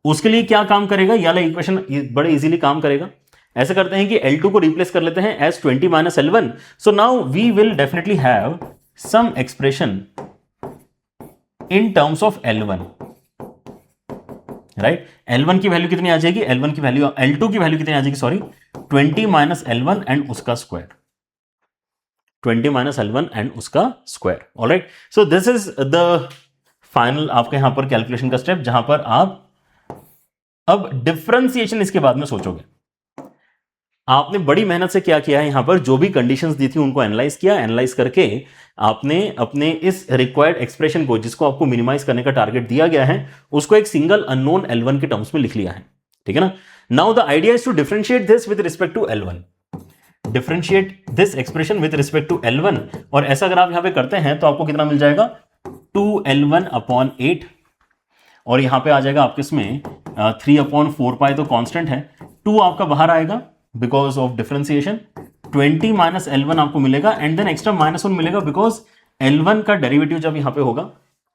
उसके लिए क्या काम करेगा, ये वाला इक्वेशन बड़े इजीली काम करेगा। ऐसे करते हैं कि L2 को रिप्लेस कर लेते हैं as 20 minus L1। So now we will definitely have some expression in terms of L1, right. L1 की वैल्यू कितनी आ जाएगी, L1 की वैल्यू, L2 की वैल्यू कितनी आ जाएगी, सॉरी 20 माइनस L1 एंड उसका स्क्वायर, 20 माइनस L1 एंड उसका square. Alright, so this is the final आपके यहां पर कैलकुलेशन का स्टेप, जहां पर आप अब डिफरेंशिएशन इसके बाद में सोचोगे। आपने बड़ी मेहनत से क्या किया है, यहां पर जो भी कंडीशंस दी थी उनको एनालाइज किया, एनालाइज करके आपने अपने इस रिक्वायर्ड एक्सप्रेशन को, जिसको आपको मिनिमाइज करने का टारगेट दिया गया है, उसको एक सिंगल अननोन L1 के टर्म्स में लिख लिया है। ठीक है ना। Now the idea is to differentiate this with respect to L1, differentiate this expression with respect to L1। और ऐसा अगर आप यहां पे करते हैं तो आपको कितना मिल जाएगा, 2L1 अपॉन 8 और यहां पे आ जाएगा आपके इसमें 3 अपॉन 4 पाई तो कांस्टेंट है, 2 आपका बाहर आएगा because of differentiation, 20 minus L1 आपको मिलेगा एंड देन एक्स्ट्रा -1 मिलेगा बिकॉज L1 का डेरिवेटिव जब यहां पे होगा,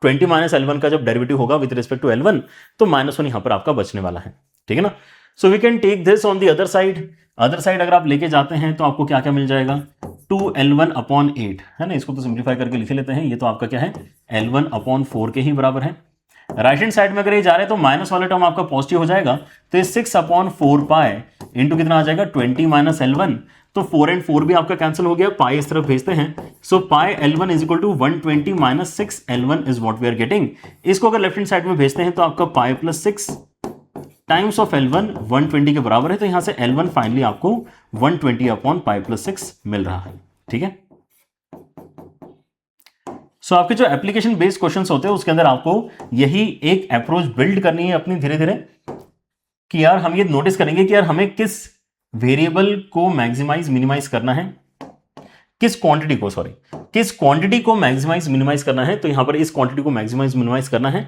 20 माइनस L1 का जब डेरिवेटिव होगा विद रिस्पेक्ट टू L1 तो -1 यहां पर आपका बचने वाला है। ठीक है ना। So we can take this on the other side. Other side अगर आप लेके जाते हैं तो आपको क्या क्या मिल जाएगा, 2L1 अपॉन 8 है ना, इसको तो सिंप्लीफाई करके लिख लेते हैं, ये तो आपका क्या है L1 अपॉन 4 के ही बराबर है। राइट हैंड साइड में अगर ये जा रहे हैं तो माइनस वाला टर्म आपका पॉजिटिव हो जाएगा, तो ये 6 अपॉन 4 पाई इंटू कितना आ जाएगा 20 माइनस L1, तो 4 एंड 4 भी आपका कैंसिल हो गया, पाई इस तरफ भेजते हैं। So pi L1 is equal to 120 minus 6 L1 is what we are getting. इसको अगर लेफ्ट हैंड साइड में भेजते हैं तो आपका पाई प्लस 6 टाइम्स ऑफ L1 120 के बराबर है, तो यहां से L1 फाइनली आपको 120 अपॉन पाई प्लस 6 मिल रहा है। ठीक है। सो आपके जो एप्लीकेशन बेस्ड क्वेश्चंस होते हैं उसके अंदर आपको यही एक अप्रोच बिल्ड करनी है अपनी धीरे धीरे, कि यार हम ये नोटिस करेंगे कि यार हमें किस वेरिएबल को मैक्सिमाइज मिनिमाइज करना है, किस क्वांटिटी को मैक्सिमाइज मिनिमाइज करना है। तो यहां पर इस क्वांटिटी को मैक्सिमाइज मिनिमाइज करना है,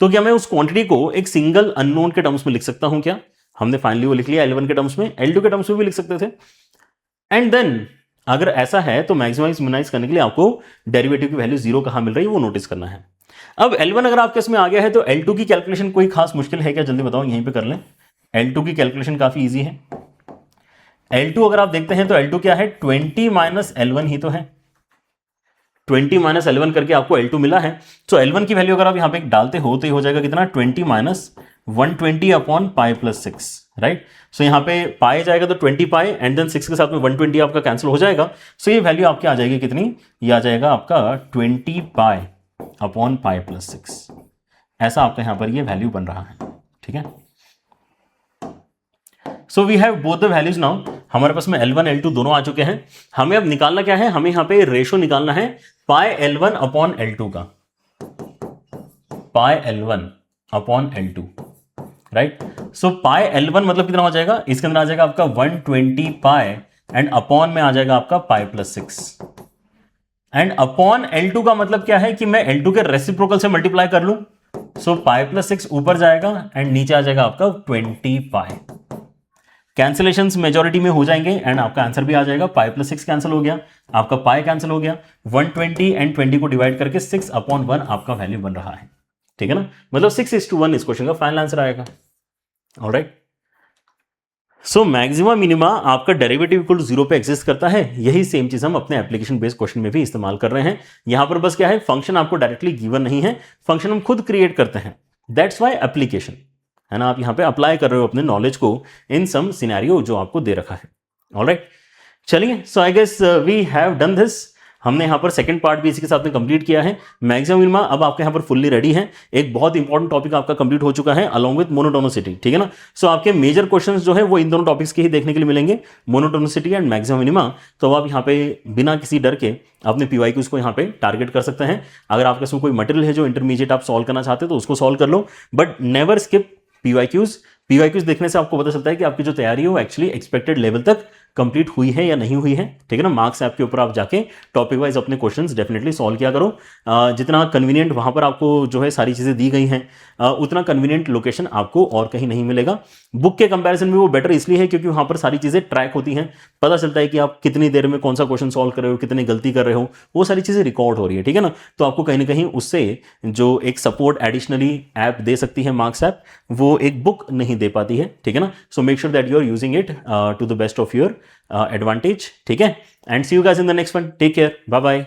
तो क्या मैं उस क्वांटिटी को एक सिंगल अननोन के टर्म्स में लिख सकता हूं क्या, हमने फाइनली वो लिख लिया L1 के टर्म्स में, L2 के टर्म्स में भी लिख सकते थे। एंड देन अगर ऐसा है तो मैक्सिमाइज मिनिमाइज करने के लिए आपको डेरिवेटिव की वैल्यू 0 कहां मिल रही है वो नोटिस करना है। अब L1 अगर आपके इसमें आ गया है तो L2 की कैलकुलेशन कोई खास मुश्किल है क्या, जल्दी बताओ, यहीं पे कर लें। L2 की कैलकुलेशन काफी इजी है। L2 अगर आप देखते हैं तो L2 क्या है, 20 माइनस L1 ही तो है, 20 माइनस L1 करके आपको L2 मिला है। तो L1 की वैल्यू अगर आप यहां पे डालते हो तो ये हो जाएगा कितना, 20 minus 120 upon pi plus 6, right. So यहां पे पाई जाएगा तो 20 पाई एंड देन 6 के साथ में 120 आपका कैंसिल हो जाएगा। सो ये वैल्यू आपकी आ जाएगी कितनी, ये आ जाएगा आपका 20 पाई अपॉन पाई प्लस 6, ऐसा आपका यहां पर ये वैल्यू बन रहा है। ठीक है। So we have both the values now, हमारे पास में L1 L2 दोनों आ चुके हैं। हमें अब निकालना क्या है, हमें यहां पे रेशो निकालना है पाई L1 अपॉन L2 का, पाई L1 अपॉन L2, राइट। सो पाई L1 मतलब कितना हो जाएगा, इसके अंदर आ जाएगा आपका 120 पाई एंड अपॉन में आ जाएगा आपका पाई प्लस 6 एंड अपॉन L2 का मतलब क्या है कि मैं L2 के रेसिप्रोकल से मल्टीप्लाई कर लूं। सो पाई प्लस 6 ऊपर जाएगा एंड नीचे आ जाएगा आपका 20 पाई, कैंसिलेशंस मेजॉरिटी में हो जाएंगे एंड आपका आंसर भी आ जाएगा, पाई प्लस 6 कैंसिल हो गया, आपका पाई कैंसिल हो गया, 120 एंड 20 को डिवाइड करके 6 अपॉन 1 आपका वैल्यू बन रहा है। ठीक है ना, मतलब 6:1 इस क्वेश्चन का फाइनल आंसर आएगा। ऑलराइट, सो मैक्सिमा मिनिमा आपका डेरिवेटिव इक्वल टू 0 पे एग्जिस्ट करता है। यही सेम चीज हम अपने एप्लीकेशन बेस्ड क्वेश्चन में भी इस्तेमाल कर रहे हैं। यहां पर बस क्या है, फंक्शन आपको डायरेक्टली गिवन नहीं है, फंक्शन हम खुद क्रिएट करते हैं, दैट्स वाई एप्लीकेशन है ना, आप यहां पे अप्लाई कर रहे हो अपने नॉलेज को इन सम सिनेरियो जो आपको दे रखा है। ऑलराइट, चलिए, so I guess we have done this. हमने यहां पर सेकंड पार्ट भी इसी के साथ में कंप्लीट किया है। मैक्सिमा मिनिमा अब आपके यहां पर फुल्ली रेडी है। एक बहुत इंपॉर्टेंट टॉपिक आपका कंप्लीट हो चुका है अलॉन्ग विद मोनोटोनिसिटी। ठीक है ना, सो आपके मेजर क्वेश्चंस जो है वो इन दोनों टॉपिक्स के ही देखने के लिए मिलेंगे, मोनोटोनिसिटी एंड मैक्सिमा मिनिमा। तो आप यहाँ पे बिना किसी डर के अपने PYQs को यहाँ पे टारगेट कर सकते हैं। अगर आपके इसमें कोई मटेरियल है जो इंटरमीडिएट आप सॉल्व करना चाहते हो तो उसको सॉल्व कर लो, बट नेवर स्किप पीवाईक्यूज देखने से आपको पता चलता है कि आपकी जो तैयारी है वो एक्चुअली एक्सपेक्टेड लेवल तक कंप्लीट हुई है या नहीं हुई है, ठीक है ना। मार्क्स ऐप के ऊपर आप जाके टॉपिक वाइज अपने क्वेश्चंस डेफिनेटली सॉल्व किया करो। जितना कन्वीनियंट वहां पर आपको जो है सारी चीजें दी गई हैं, उतना कन्वीनियंट लोकेशन आपको और कहीं नहीं मिलेगा। बुक के कंपैरिजन में वो बेटर इसलिए है क्योंकि वहां पर सारी चीजें ट्रैक होती हैं, पता चलता है कि आप कितनी देर में कौन सा क्वेश्चन सॉल्व कर रहे हो, कितनी गलती कर रहे हो, वो सारी चीजें रिकॉर्ड हो रही है, ठीक है ना। तो आपको कहीं ना कहीं उससे जो एक सपोर्ट एडिशनली ऐप दे सकती है मार्क्स ऐप, वो एक बुक नहीं दे पाती है, ठीक है ना। So make sure that you are using it to the best of your advantage, ठीक है। And see you guys in the next one, take care, bye bye.